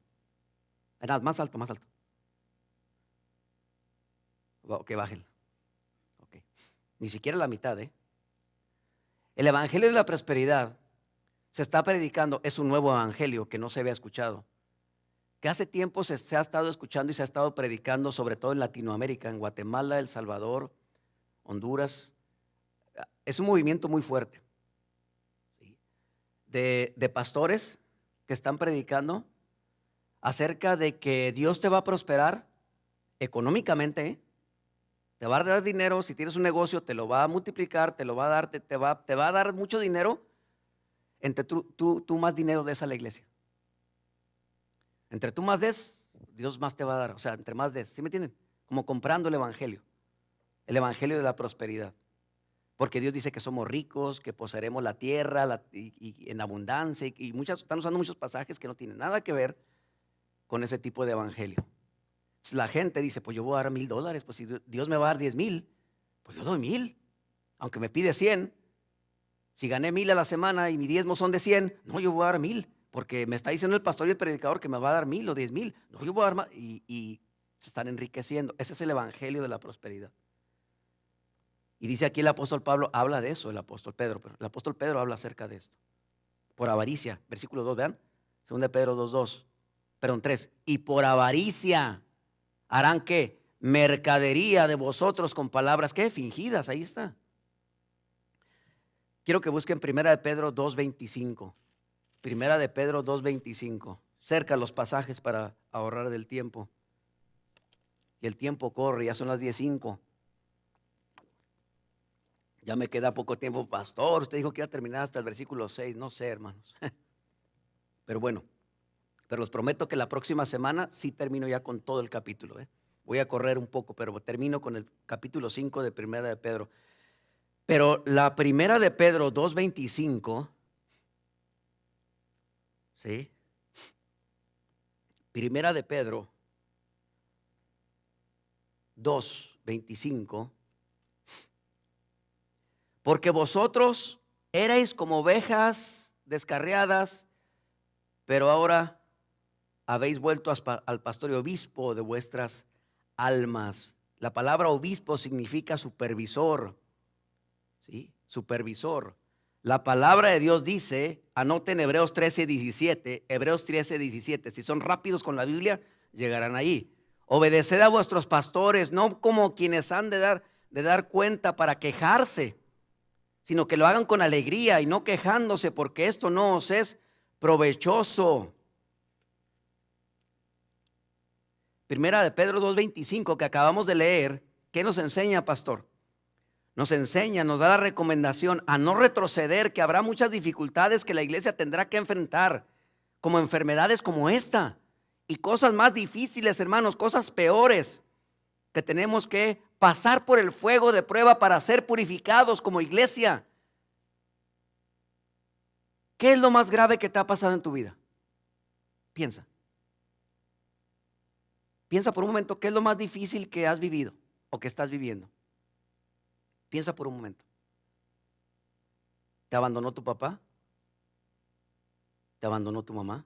Más alto, más alto. Ok, bájenlo. Okay. Ni siquiera la mitad, ¿eh? El evangelio de la prosperidad se está predicando, es un nuevo evangelio que no se había escuchado. Que hace tiempo se ha estado escuchando y se ha estado predicando, sobre todo en Latinoamérica, en Guatemala, El Salvador, Honduras. Es un movimiento muy fuerte, ¿sí? De pastores que están predicando acerca de que Dios te va a prosperar económicamente, ¿eh? Te va a dar dinero, si tienes un negocio te lo va a multiplicar, te lo va a dar, te va a dar mucho dinero. Entre tú más dinero des a la iglesia. Entre tú más des, Dios más te va a dar. O sea, entre más des, ¿sí me entienden? Como comprando el evangelio de la prosperidad. Porque Dios dice que somos ricos, que poseeremos la tierra y en abundancia. Y están usando muchos pasajes que no tienen nada que ver con ese tipo de evangelio. La gente dice, pues yo voy a dar $1,000, pues si Dios me va a dar 10,000, pues yo doy 1,000, aunque me pide 100. Si gané 1,000 a la semana y mi diezmo son de 100, no, yo voy a dar 1,000, porque me está diciendo el pastor y el predicador que me va a dar 1,000 o 10,000. No, yo voy a dar más. Y se están enriqueciendo. Ese es el evangelio de la prosperidad. Y dice aquí el apóstol Pablo, habla de eso, el apóstol Pedro, pero el apóstol Pedro habla acerca de esto. Por avaricia, versículo 2, vean, 2 de Pedro 2:2, perdón, 3. Y por avaricia harán que mercadería de vosotros con palabras que fingidas, ahí está. Quiero que busquen Primera de Pedro 2:25. Primera de Pedro 2:25. Cerca los pasajes para ahorrar del tiempo. Y el tiempo corre, ya son las 10:05. Ya me queda poco tiempo, pastor. Usted dijo que iba a terminar hasta el versículo 6. No sé, hermanos. Pero bueno, pero les prometo que la próxima semana sí termino ya con todo el capítulo. Voy a correr un poco, pero termino con el capítulo 5 de Primera de Pedro. Pero la Primera de Pedro 2:25, ¿sí? Primera de Pedro 2:25. Porque vosotros erais como ovejas descarriadas, pero ahora habéis vuelto al pastor y obispo de vuestras almas. La palabra obispo significa supervisor, ¿sí? Supervisor. La palabra de Dios dice, anoten Hebreos 13:17, Hebreos 13:17. Si son rápidos con la Biblia, llegarán ahí. Obedeced a vuestros pastores, no como quienes han de dar cuenta para quejarse, sino que lo hagan con alegría y no quejándose, porque esto no os es provechoso. Primera de Pedro 2:25 que acabamos de leer, ¿qué nos enseña, pastor? Nos enseña, nos da la recomendación a no retroceder, que habrá muchas dificultades que la iglesia tendrá que enfrentar, como enfermedades como esta y cosas más difíciles, hermanos, cosas peores, que tenemos que pasar por el fuego de prueba para ser purificados como iglesia. ¿Qué es lo más grave que te ha pasado en tu vida? Piensa. Piensa por un momento, ¿qué es lo más difícil que has vivido o que estás viviendo? Piensa por un momento. ¿Te abandonó tu papá? ¿Te abandonó tu mamá?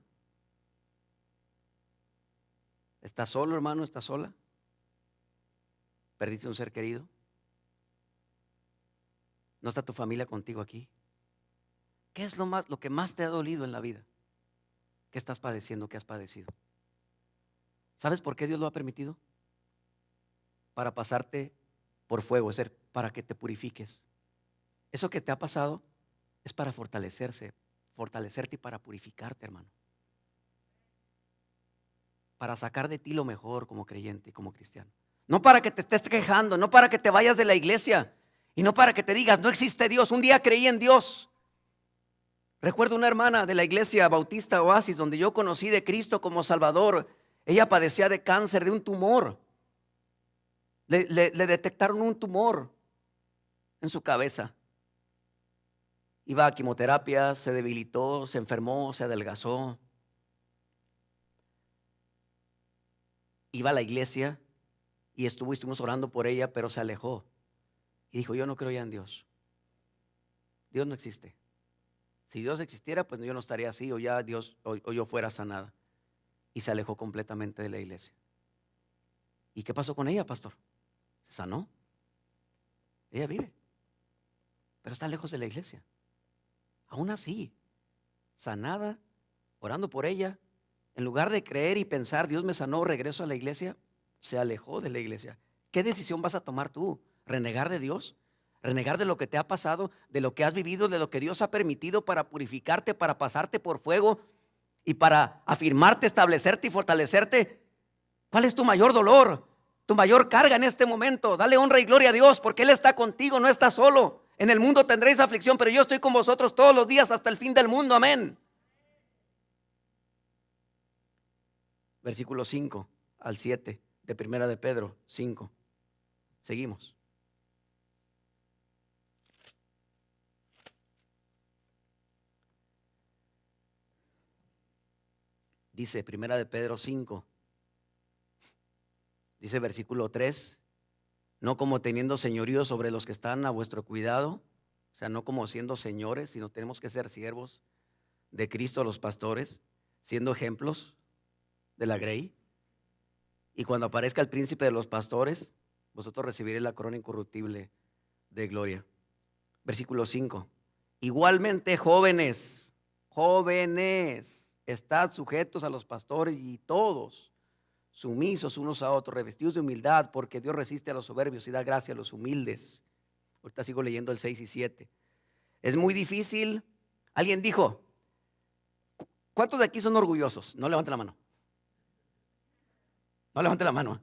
¿Estás solo, hermano? ¿Estás sola? ¿Perdiste un ser querido? ¿No está tu familia contigo aquí? ¿Qué es lo que más te ha dolido en la vida? ¿Qué estás padeciendo? ¿Qué has padecido? ¿Sabes por qué Dios lo ha permitido? Para pasarte por fuego, es decir, para que te purifiques. Eso que te ha pasado es para fortacerte y para purificarte, hermano. Para sacar de ti lo mejor como creyente y como cristiano. No para que te estés quejando, no para que te vayas de la iglesia y no para que te digas, no existe Dios. Un día creí en Dios. Recuerdo una hermana de la iglesia Bautista Oasis, donde yo conocí de Cristo como Salvador. Ella padecía de cáncer, de un tumor. Le detectaron un tumor en su cabeza. Iba a quimioterapia, se debilitó, se enfermó, se adelgazó. Iba a la iglesia y estuvimos orando por ella, pero se alejó. Y dijo, yo no creo ya en Dios. Dios no existe. Si Dios existiera, pues yo no estaría así, o ya Dios, o yo fuera sanada. Y se alejó completamente de la iglesia. ¿Y qué pasó con ella, pastor? Se sanó. Ella vive, pero está lejos de la iglesia. Aún así, sanada, orando por ella, en lugar de creer y pensar, Dios me sanó, regreso a la iglesia, se alejó de la iglesia. ¿Qué decisión vas a tomar tú? ¿Renegar de Dios? ¿Renegar de lo que te ha pasado, de lo que has vivido, de lo que Dios ha permitido para purificarte, para pasarte por fuego y para afirmarte, establecerte y fortalecerte? ¿Cuál es tu mayor dolor? Tu mayor carga en este momento. Dale honra y gloria a Dios porque Él está contigo, no estás solo. En el mundo tendréis aflicción, pero yo estoy con vosotros todos los días hasta el fin del mundo. Amén. Versículo 5 al 7 de Primera de Pedro 5. Seguimos. Dice Primera de Pedro 5. Dice versículo 3. No como teniendo señorío sobre los que están a vuestro cuidado. O sea, no como siendo señores, sino tenemos que ser siervos. de Cristo a los pastores, siendo ejemplos de la grey. Y cuando aparezca el príncipe de los pastores, vosotros recibiréis la corona incorruptible de gloria. Versículo 5. Igualmente, jóvenes, estad sujetos a los pastores y todos sumisos unos a otros, revestidos de humildad, porque Dios resiste a los soberbios y da gracia a los humildes. Ahorita sigo leyendo el 6 y 7. Es muy difícil. Alguien dijo, ¿cuántos de aquí son orgullosos? No levanten la mano. No levanten la mano.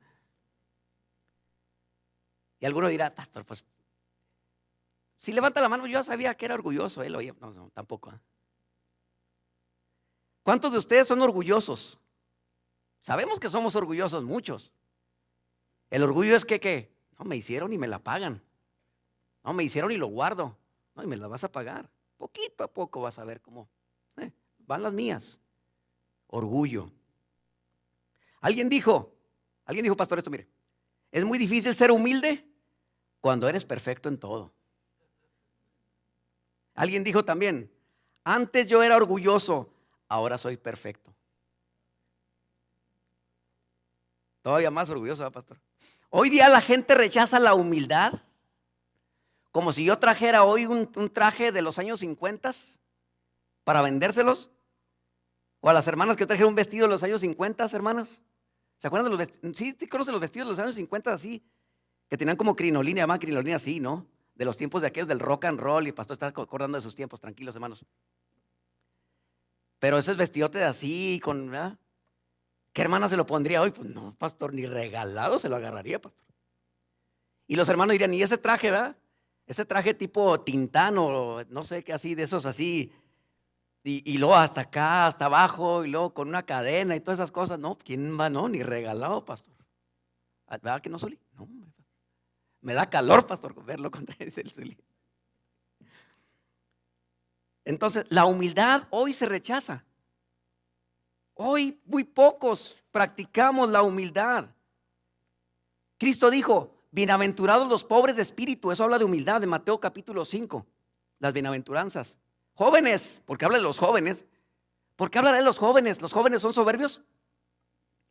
Y alguno dirá, pastor, pues si levanta la mano, yo ya sabía que era orgulloso. Él oye, no, tampoco. ¿Cuántos de ustedes son orgullosos? Sabemos que somos orgullosos muchos. El orgullo es que no me hicieron y me la pagan. No me hicieron y lo guardo. No, y me la vas a pagar. Poquito a poco vas a ver cómo van las mías. Orgullo. Alguien dijo, pastor, esto mire, es muy difícil ser humilde cuando eres perfecto en todo. Alguien dijo también, antes yo era orgulloso, ahora soy perfecto. Todavía más orgulloso, ¿verdad, pastor? Hoy día la gente rechaza la humildad, como si yo trajera hoy un traje de los años 50 para vendérselos. O a las hermanas que trajeron un vestido de los años 50, hermanas. ¿Se acuerdan de los vestidos? Sí, conocen los vestidos de los años 50 así, que tenían como crinolina, llamaban crinolina así, ¿no? De los tiempos de aquellos del rock and roll, y el pastor está acordando de sus tiempos, tranquilos, hermanos. Pero ese vestidote de así, ¿verdad? ¿Qué hermana se lo pondría hoy? Pues no, pastor, ni regalado se lo agarraría, pastor. Y los hermanos dirían, ¿y ese traje, verdad? Ese traje tipo Tintán o no sé qué así, de esos así. Y luego hasta acá, hasta abajo, y luego con una cadena y todas esas cosas. No, ¿quién va? No, ni regalado, pastor. ¿Verdad que no, Zuli? No, hombre, me da calor, pastor, verlo contra el Zuli. Entonces, la humildad hoy se rechaza. Hoy muy pocos practicamos la humildad. Cristo dijo, bienaventurados los pobres de espíritu. Eso habla de humildad en Mateo capítulo 5. Las bienaventuranzas. Jóvenes, porque habla de los jóvenes. ¿Por qué hablará de los jóvenes? ¿Los jóvenes son soberbios?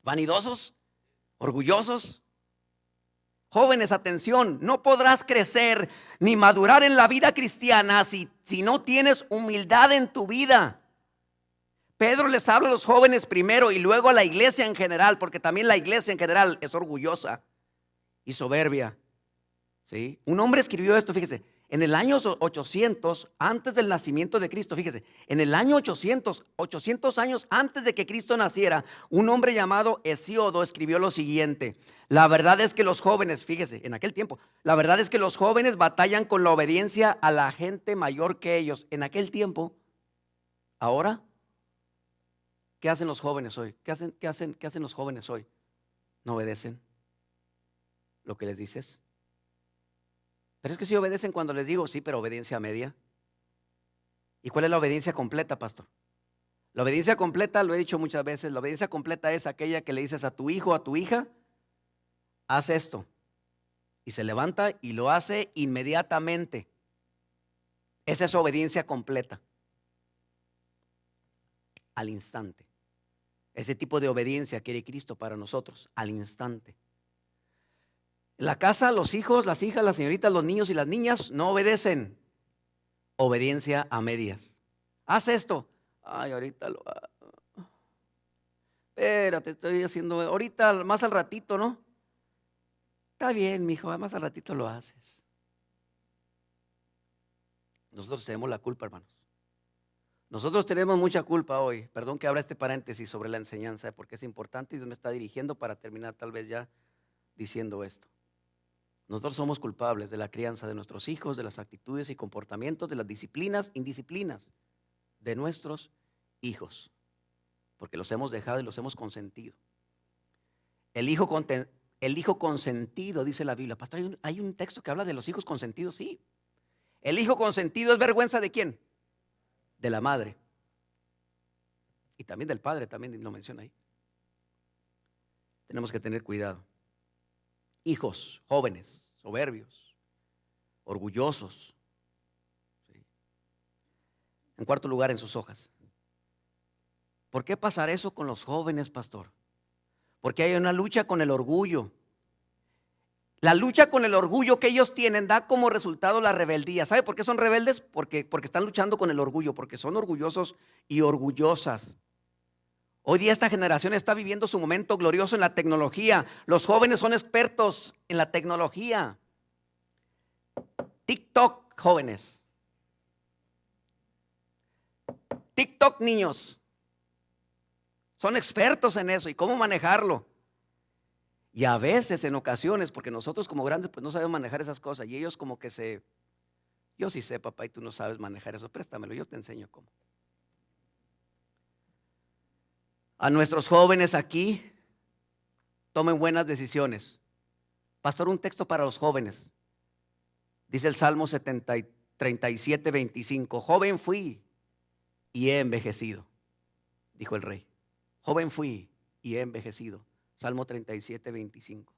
¿Vanidosos? ¿Orgullosos? Jóvenes, atención, no podrás crecer ni madurar en la vida cristiana si no tienes humildad en tu vida. Pedro les habla a los jóvenes primero y luego a la iglesia en general, porque también la iglesia en general es orgullosa y soberbia. ¿Sí? Un hombre escribió esto, fíjese, en el año 800, antes del nacimiento de Cristo, fíjese, en el año 800 años antes de que Cristo naciera, un hombre llamado Hesíodo escribió lo siguiente: la verdad es que los jóvenes, fíjese, en aquel tiempo, la verdad es que los jóvenes batallan con la obediencia a la gente mayor que ellos. En aquel tiempo, ahora, ¿qué hacen los jóvenes hoy? ¿Qué hacen los jóvenes hoy? No obedecen lo que les dices. Pero es que si obedecen cuando les digo, sí, pero obediencia media. ¿Y cuál es la obediencia completa, pastor? La obediencia completa, lo he dicho muchas veces, la obediencia completa es aquella que le dices a tu hijo o a tu hija, haz esto. Y se levanta y lo hace inmediatamente. Esa es obediencia completa. Al instante. Ese tipo de obediencia quiere Cristo para nosotros, al instante. En la casa, los hijos, las hijas, las señoritas, los niños y las niñas no obedecen. Obediencia a medias. Haz esto. Ay, ahorita lo hago. Espérate, estoy haciendo. Ahorita, más al ratito, ¿no? Está bien, mijo, más al ratito lo haces. Nosotros tenemos la culpa, hermanos. Nosotros tenemos mucha culpa hoy. Perdón que abra este paréntesis sobre la enseñanza, porque es importante y Dios me está dirigiendo para terminar tal vez ya diciendo esto. Nosotros somos culpables de la crianza de nuestros hijos, de las actitudes y comportamientos, de las disciplinas, indisciplinas de nuestros hijos, porque los hemos dejado y los hemos consentido. El hijo consentido, dice la Biblia. Pastor, hay un texto que habla de los hijos consentidos, sí. El hijo consentido es vergüenza ¿de quién? De la madre. Y también del padre, también lo menciona ahí. Tenemos que tener cuidado. Hijos, jóvenes, soberbios, orgullosos. ¿Sí? En cuarto lugar, en sus hojas. ¿Por qué pasará eso con los jóvenes, pastor? Porque hay una lucha con el orgullo. La lucha con el orgullo que ellos tienen da como resultado la rebeldía. ¿Sabe por qué son rebeldes? Porque están luchando con el orgullo, porque son orgullosos y orgullosas. Hoy día esta generación está viviendo su momento glorioso en la tecnología. Los jóvenes son expertos en la tecnología. TikTok, jóvenes. TikTok, niños. Son expertos en eso y cómo manejarlo. Y a veces, en ocasiones, porque nosotros como grandes pues no sabemos manejar esas cosas, y ellos como que yo sí sé, papá, y tú no sabes manejar eso, préstamelo, yo te enseño cómo. A nuestros jóvenes aquí, tomen buenas decisiones. Pastor, un texto para los jóvenes. Dice el Salmo 37, 25. Joven fui y he envejecido, dijo el rey. Joven fui y he envejecido. Salmo 37, 25.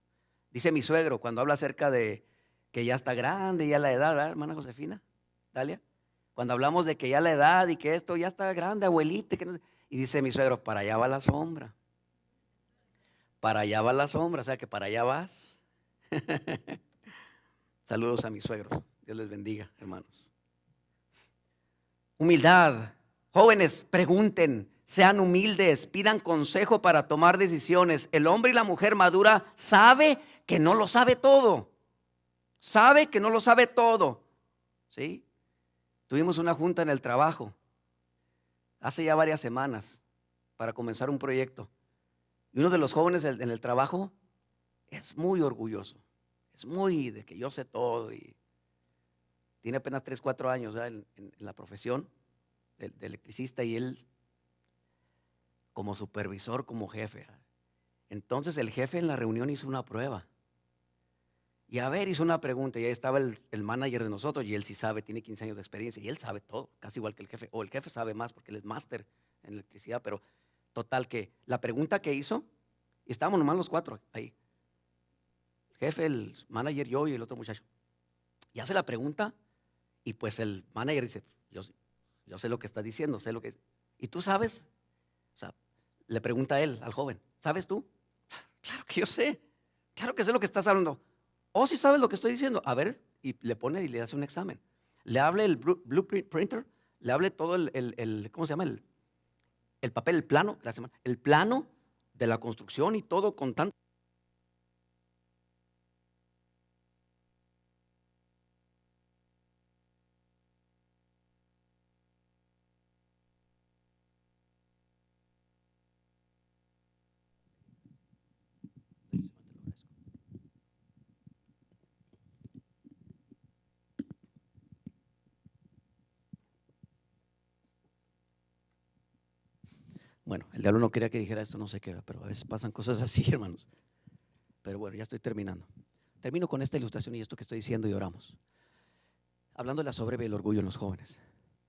Dice mi suegro cuando habla acerca de que ya está grande, ya la edad, ¿verdad, hermana Josefina? Dalia. Cuando hablamos de que ya la edad y que esto ya está grande, abuelita. Y dice mi suegro, para allá va la sombra. Para allá va la sombra, o sea que para allá vas. Saludos a mis suegros. Dios les bendiga, hermanos. Humildad. Jóvenes, pregunten. Sean humildes, pidan consejo para tomar decisiones. El hombre y la mujer madura sabe que no lo sabe todo. Sabe que no lo sabe todo. ¿Sí? Tuvimos una junta en el trabajo hace ya varias semanas para comenzar un proyecto. Y uno de los jóvenes en el trabajo es muy orgulloso. Es muy de que yo sé todo y tiene apenas 3, 4 años ya en la profesión de electricista y él como supervisor, como jefe. Entonces el jefe en la reunión hizo una prueba. Y hizo una pregunta y ahí estaba el manager de nosotros y él sí sabe, tiene 15 años de experiencia y él sabe todo, casi igual que el jefe. O el jefe sabe más porque él es máster en electricidad, pero total que la pregunta que hizo, y estábamos nomás los 4 ahí. El jefe, el manager, yo y el otro muchacho. Y hace la pregunta y pues el manager dice, yo sé lo que está diciendo, sé lo que es. ¿Y tú sabes? O sea, le pregunta a él, al joven, ¿sabes tú? Claro que yo sé, claro que sé lo que estás hablando. ¿Sí sabes lo que estoy diciendo? A ver, y le pone y le hace un examen. Le hable el blueprint printer, le hable todo ¿cómo se llama? El papel, el plano, el plano de la construcción y todo con tanto. Bueno, el diablo no quería que dijera esto, no sé qué, pero a veces pasan cosas así, hermanos. Pero bueno, ya estoy terminando. Termino con esta ilustración y esto que estoy diciendo y oramos. Hablando de la soberbia y el orgullo en los jóvenes.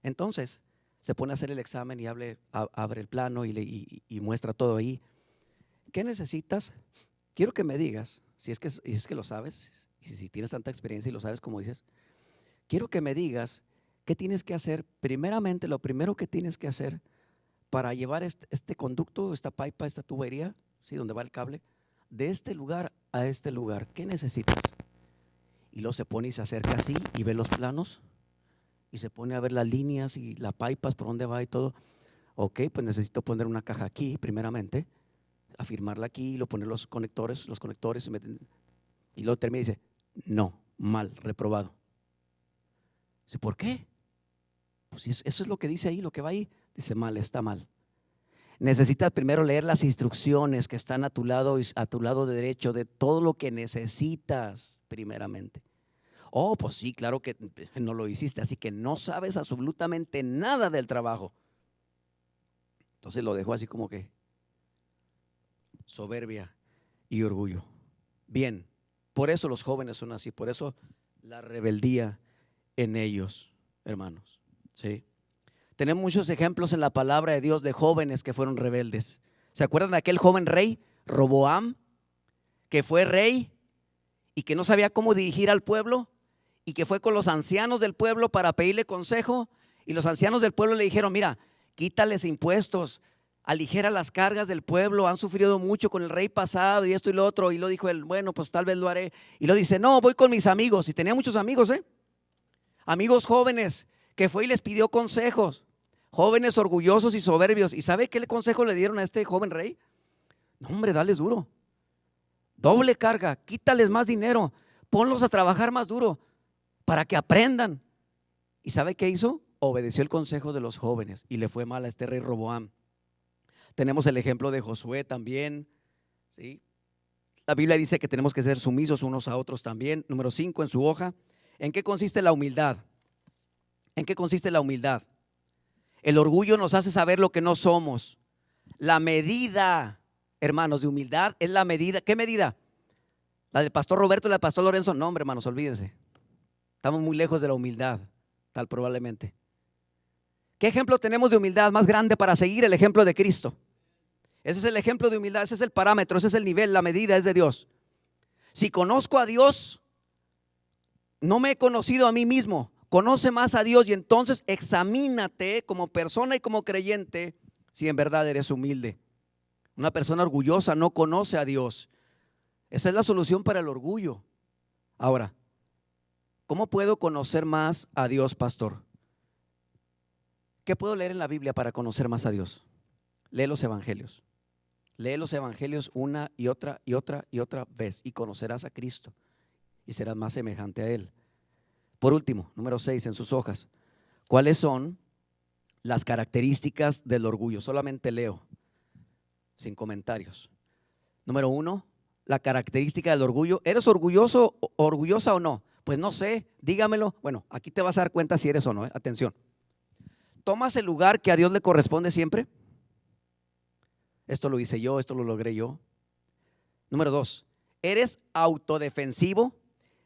Entonces, se pone a hacer el examen y abre el plano y muestra todo ahí. ¿Qué necesitas? Quiero que me digas, si es que lo sabes, y si tienes tanta experiencia y lo sabes como dices, quiero que me digas qué tienes que hacer. Primeramente, lo primero que tienes que hacer para llevar este conducto, esta pipa, esta tubería, ¿sí? Donde va el cable, de este lugar a este lugar, ¿qué necesitas? Y luego se pone y se acerca así y ve los planos y se pone a ver las líneas y las pipas por dónde va y todo. Ok, pues necesito poner una caja aquí primeramente, afirmarla aquí y luego poner los conectores y luego termina y dice, no, mal, reprobado. Dice, ¿por qué? Pues eso es lo que dice ahí, lo que va ahí. Dice, mal, está mal. Necesitas primero leer las instrucciones que están a tu lado derecho de todo lo que necesitas primeramente. Pues sí, claro que no lo hiciste, así que no sabes absolutamente nada del trabajo. Entonces lo dejó así como que soberbia y orgullo. Bien, por eso los jóvenes son así, por eso la rebeldía en ellos, hermanos. ¿Sí? Tenemos muchos ejemplos en la palabra de Dios de jóvenes que fueron rebeldes. ¿Se acuerdan de aquel joven rey, Roboam, que fue rey y que no sabía cómo dirigir al pueblo y que fue con los ancianos del pueblo para pedirle consejo? Y los ancianos del pueblo le dijeron, mira, quítales impuestos, aligera las cargas del pueblo, han sufrido mucho con el rey pasado y esto y lo otro. Y lo dijo él, bueno, pues tal vez lo haré. Y lo dice, no, voy con mis amigos. Y tenía muchos amigos, amigos jóvenes, que fue y les pidió consejos. Jóvenes orgullosos y soberbios. ¿Y sabe qué consejo le dieron a este joven rey? No, hombre, dales duro, doble carga, quítales más dinero, ponlos a trabajar más duro para que aprendan. ¿Y sabe qué hizo? Obedeció el consejo de los jóvenes y le fue mal a este rey Roboam. Tenemos el ejemplo de Josué también, ¿sí? La Biblia dice que tenemos que ser sumisos unos a otros también. Número 5 en su hoja. ¿En qué consiste la humildad? ¿En qué consiste la humildad? El orgullo nos hace saber lo que no somos. La medida, hermanos, de humildad es la medida. ¿Qué medida? ¿La del pastor Roberto y la del pastor Lorenzo? No, hombre, hermanos, olvídense. Estamos muy lejos de la humildad, tal probablemente. ¿Qué ejemplo tenemos de humildad más grande para seguir? El ejemplo de Cristo. Ese es el ejemplo de humildad, ese es el parámetro, ese es el nivel, la medida es de Dios. Si conozco a Dios, no me he conocido a mí mismo. Conoce más a Dios y entonces examínate como persona y como creyente si en verdad eres humilde. Una persona orgullosa no conoce a Dios. Esa es la solución para el orgullo. Ahora, ¿cómo puedo conocer más a Dios, pastor? ¿Qué puedo leer en la Biblia para conocer más a Dios? Lee los evangelios. Lee los evangelios una y otra y otra y otra vez y conocerás a Cristo y serás más semejante a Él. Por último, número 6 en sus hojas. ¿Cuáles son las características del orgullo? Solamente leo, sin comentarios. Número 1, la característica del orgullo. ¿Eres orgulloso o orgullosa o no? Pues no sé, dígamelo. Bueno, aquí te vas a dar cuenta si eres o no, Atención. ¿Tomas el lugar que a Dios le corresponde siempre? Esto lo hice yo, esto lo logré yo. Número 2, ¿eres autodefensivo?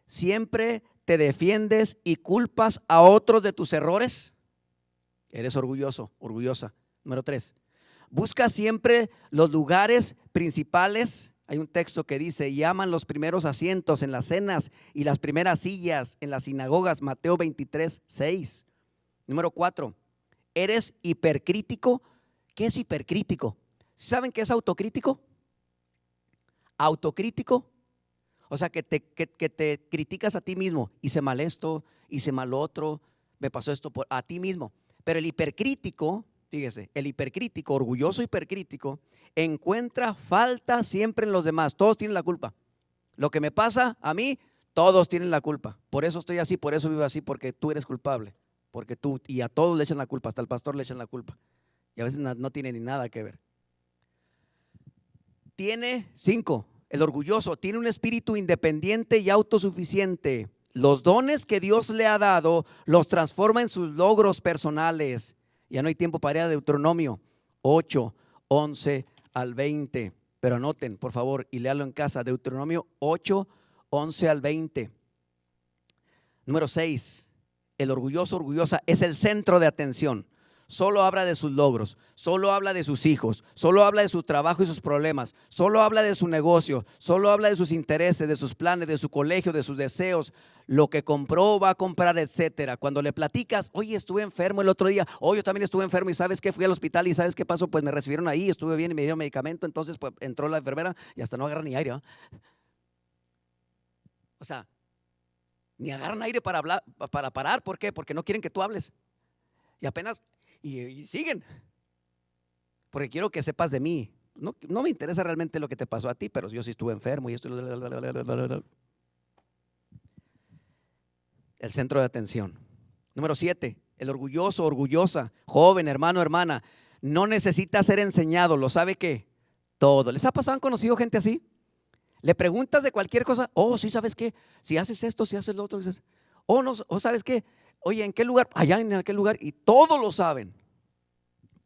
¿Siempre te defiendes y culpas a otros de tus errores? Eres orgulloso, orgullosa. Número 3, ¿buscas siempre los lugares principales? Hay un texto que dice, y aman los primeros asientos en las cenas y las primeras sillas en las sinagogas. Mateo 23:6. Número 4, ¿eres hipercrítico? ¿Qué es hipercrítico? ¿Saben qué es autocrítico? Autocrítico, o sea que te criticas a ti mismo. Hice mal esto, hice mal otro, me pasó esto a ti mismo. Pero el hipercrítico, fíjese, el hipercrítico, orgulloso hipercrítico, encuentra falta siempre en los demás. Todos tienen la culpa. Lo que me pasa a mí, todos tienen la culpa. Por eso estoy así, por eso vivo así, porque tú eres culpable. Porque tú, y a todos le echan la culpa, hasta al pastor le echan la culpa. Y a veces no tiene ni nada que ver. Tiene 5, el orgulloso tiene un espíritu independiente y autosuficiente. Los dones que Dios le ha dado los transforma en sus logros personales. Ya no hay tiempo para ir a Deuteronomio 8, 11 al 20. Pero anoten, por favor, y léalo en casa. Deuteronomio 8, 11 al 20. Número 6, el orgulloso, orgullosa es el centro de atención. Solo habla de sus logros, solo habla de sus hijos, solo habla de su trabajo y sus problemas, solo habla de su negocio, solo habla de sus intereses, de sus planes, de su colegio, de sus deseos, lo que compró, va a comprar, etcétera. Cuando le platicas, oye, estuve enfermo el otro día, oye, yo también estuve enfermo y ¿sabes qué? Fui al hospital y ¿sabes qué pasó? Pues me recibieron ahí, estuve bien y me dieron medicamento, entonces pues entró la enfermera y hasta no agarra ni aire, ¿no? O sea, ni agarran aire para hablar, para parar. ¿Por qué? Porque no quieren que tú hables. Y apenas y siguen, porque quiero que sepas de mí. No me interesa realmente lo que te pasó a ti, pero yo sí estuve enfermo y esto. El centro de atención. Número 7, el orgulloso, orgullosa, joven, hermano, hermana, no necesita ser enseñado, lo sabe que todo. ¿Les ha pasado? ¿Han conocido gente así? Le preguntas de cualquier cosa, oh, sí, ¿sabes qué? Si haces esto, si haces lo otro, dices, oh, no, o ¿sabes qué? Oye, ¿en qué lugar? Allá en aquel lugar. Y todos lo saben,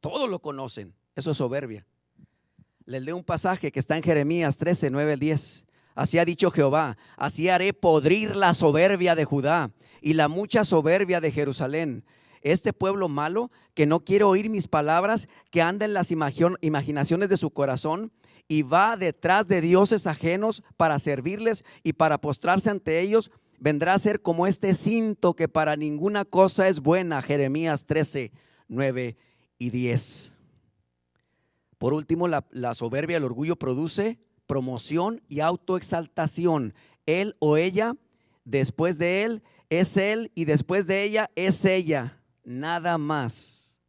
todos lo conocen. Eso es soberbia. Les leo un pasaje que está en Jeremías 13, 9 al 10. Así ha dicho Jehová, así haré podrir la soberbia de Judá y la mucha soberbia de Jerusalén. Este pueblo malo que no quiere oír mis palabras, que anda en las imaginaciones de su corazón y va detrás de dioses ajenos para servirles y para postrarse ante ellos, vendrá a ser como este cinto que para ninguna cosa es buena. Jeremías 13, 9 y 10. Por último, la soberbia, el orgullo produce promoción y autoexaltación. Él o ella, después de él, es él, y después de ella es ella. Nada más.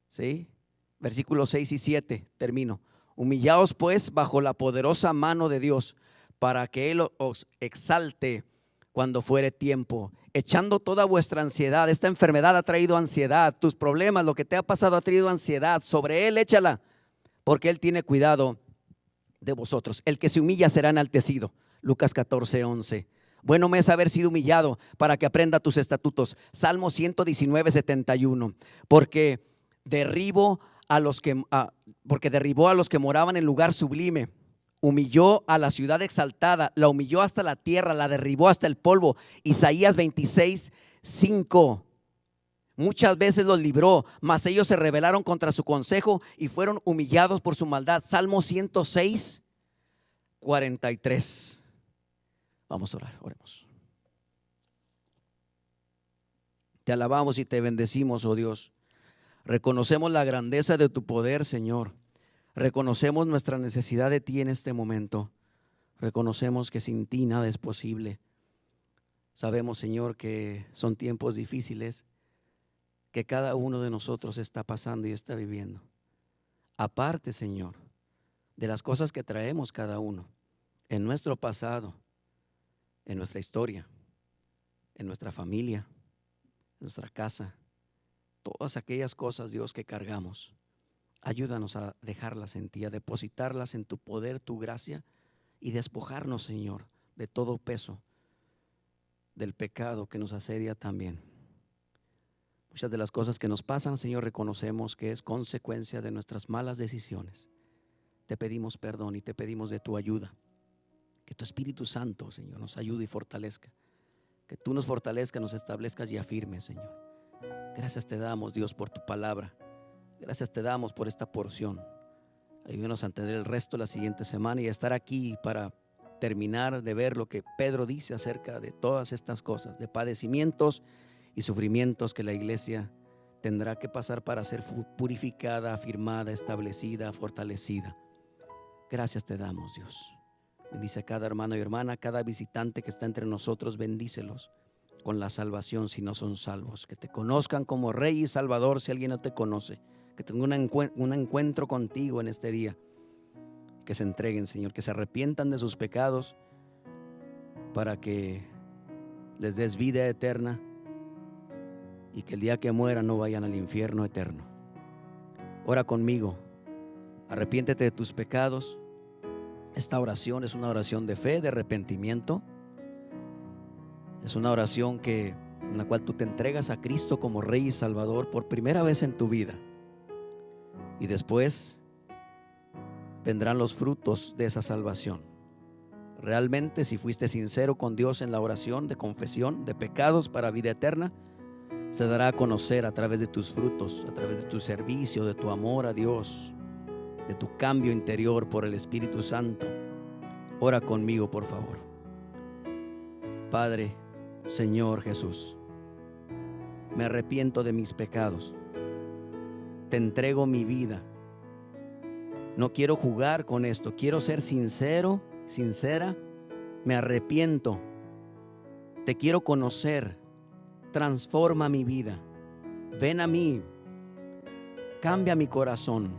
¿Sí? Versículos 6 y 7, termino. Humillaos pues bajo la poderosa mano de Dios, para que Él os exalte cuando fuere tiempo, echando toda vuestra ansiedad. Esta enfermedad ha traído ansiedad, tus problemas, lo que te ha pasado ha traído ansiedad. Sobre Él échala, porque Él tiene cuidado de vosotros. El que se humilla será enaltecido. Lucas 14:11. Bueno me es haber sido humillado para que aprenda tus estatutos. Salmo 119:71. Porque derribó a los que moraban en lugar sublime. Humilló a la ciudad exaltada, la humilló hasta la tierra, la derribó hasta el polvo. Isaías 26:5. Muchas veces los libró, mas ellos se rebelaron contra su consejo y fueron humillados por su maldad. Salmo 106:43. Vamos a orar, oremos. Te alabamos y te bendecimos, oh Dios. Reconocemos la grandeza de tu poder, Señor. Reconocemos nuestra necesidad de ti en este momento. Reconocemos que sin ti nada es posible. Sabemos, Señor, que son tiempos difíciles que cada uno de nosotros está pasando y está viviendo. Aparte, Señor, de las cosas que traemos cada uno en nuestro pasado, en nuestra historia, en nuestra familia, en nuestra casa, todas aquellas cosas, Dios, que cargamos, ayúdanos a dejarlas en ti, a depositarlas en tu poder, tu gracia, y despojarnos, Señor, de todo peso del pecado que nos asedia también. Muchas de las cosas que nos pasan, Señor, reconocemos que es consecuencia de nuestras malas decisiones. Te pedimos perdón y te pedimos de tu ayuda. Que tu Espíritu Santo, Señor, nos ayude y fortalezca. Que tú nos fortalezcas, nos establezcas y afirmes, Señor. Gracias te damos, Dios, por tu palabra. Gracias te damos por esta porción. Ayúdanos a entender el resto de la siguiente semana y a estar aquí para terminar de ver lo que Pedro dice acerca de todas estas cosas, de padecimientos y sufrimientos que la iglesia tendrá que pasar para ser purificada, afirmada, establecida, fortalecida. Gracias te damos, Dios. Bendice a cada hermano y hermana, cada visitante que está entre nosotros, bendícelos con la salvación si no son salvos. Que te conozcan como Rey y Salvador si alguien no te conoce. Que tengan un encuentro contigo en este día. Que se entreguen, Señor, que se arrepientan de sus pecados para que les des vida eterna y que el día que mueran no vayan al infierno eterno. Ora conmigo, arrepiéntete de tus pecados. Esta oración es una oración de fe, de arrepentimiento. Es una oración en la cual tú te entregas a Cristo como Rey y Salvador por primera vez en tu vida. Y después vendrán los frutos de esa salvación. Realmente, si fuiste sincero con Dios en la oración de confesión de pecados para vida eterna, se dará a conocer a través de tus frutos, a través de tu servicio, de tu amor a Dios, de tu cambio interior por el Espíritu Santo. Ora conmigo, por favor. Padre, Señor Jesús, me arrepiento de mis pecados. Te entrego mi vida. No quiero jugar con esto. Quiero ser sincero, sincera. Me arrepiento. Te quiero conocer. Transforma mi vida. Ven a mí. Cambia mi corazón.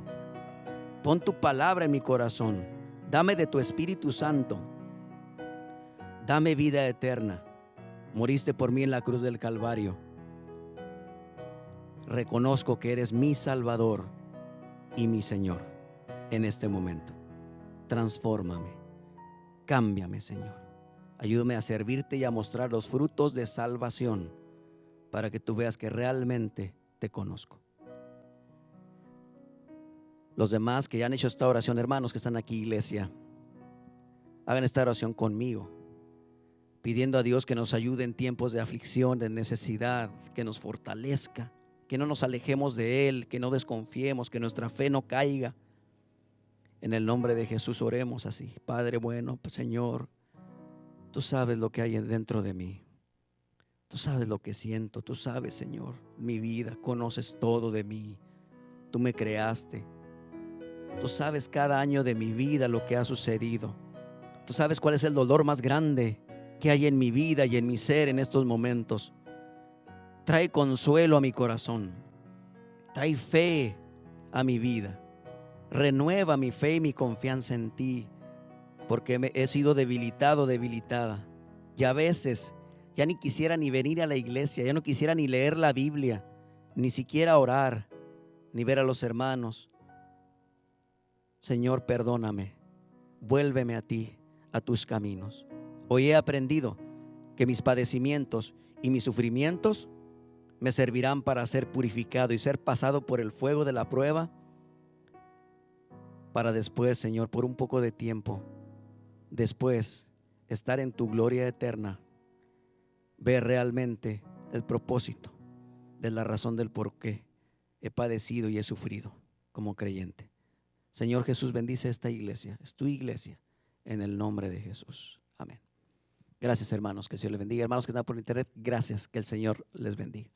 Pon tu palabra en mi corazón. Dame de tu Espíritu Santo. Dame vida eterna. Moriste por mí en la cruz del Calvario. Reconozco que eres mi Salvador y mi Señor en este momento. Transfórmame. Cámbiame, Señor. Ayúdame a servirte y a mostrar los frutos de salvación para que tú veas que realmente te conozco. Los demás que ya han hecho esta oración, hermanos que están aquí, iglesia, hagan esta oración conmigo, pidiendo a Dios que nos ayude en tiempos de aflicción, de necesidad, que nos fortalezca, que no nos alejemos de Él, que no desconfiemos, que nuestra fe no caiga. En el nombre de Jesús oremos así. Padre bueno, pues, Señor, tú sabes lo que hay dentro de mí. Tú sabes lo que siento. Tú sabes, Señor, mi vida. Conoces todo de mí. Tú me creaste. Tú sabes cada año de mi vida lo que ha sucedido. Tú sabes cuál es el dolor más grande que hay en mi vida y en mi ser en estos momentos. Trae consuelo a mi corazón. Trae fe a mi vida. Renueva mi fe y mi confianza en ti, porque he sido debilitado, debilitada. Y a veces ya ni quisiera ni venir a la iglesia, ya no quisiera ni leer la Biblia, ni siquiera orar, ni ver a los hermanos. Señor, perdóname, vuélveme a ti, a tus caminos. Hoy he aprendido que mis padecimientos y mis sufrimientos me servirán para ser purificado y ser pasado por el fuego de la prueba, para después, Señor, por un poco de tiempo, después estar en tu gloria eterna, ver realmente el propósito de la razón del por qué he padecido y he sufrido como creyente. Señor Jesús, bendice esta iglesia, es tu iglesia, en el nombre de Jesús. Amén. Gracias, hermanos, que el Señor les bendiga. Hermanos que están por internet, gracias, que el Señor les bendiga.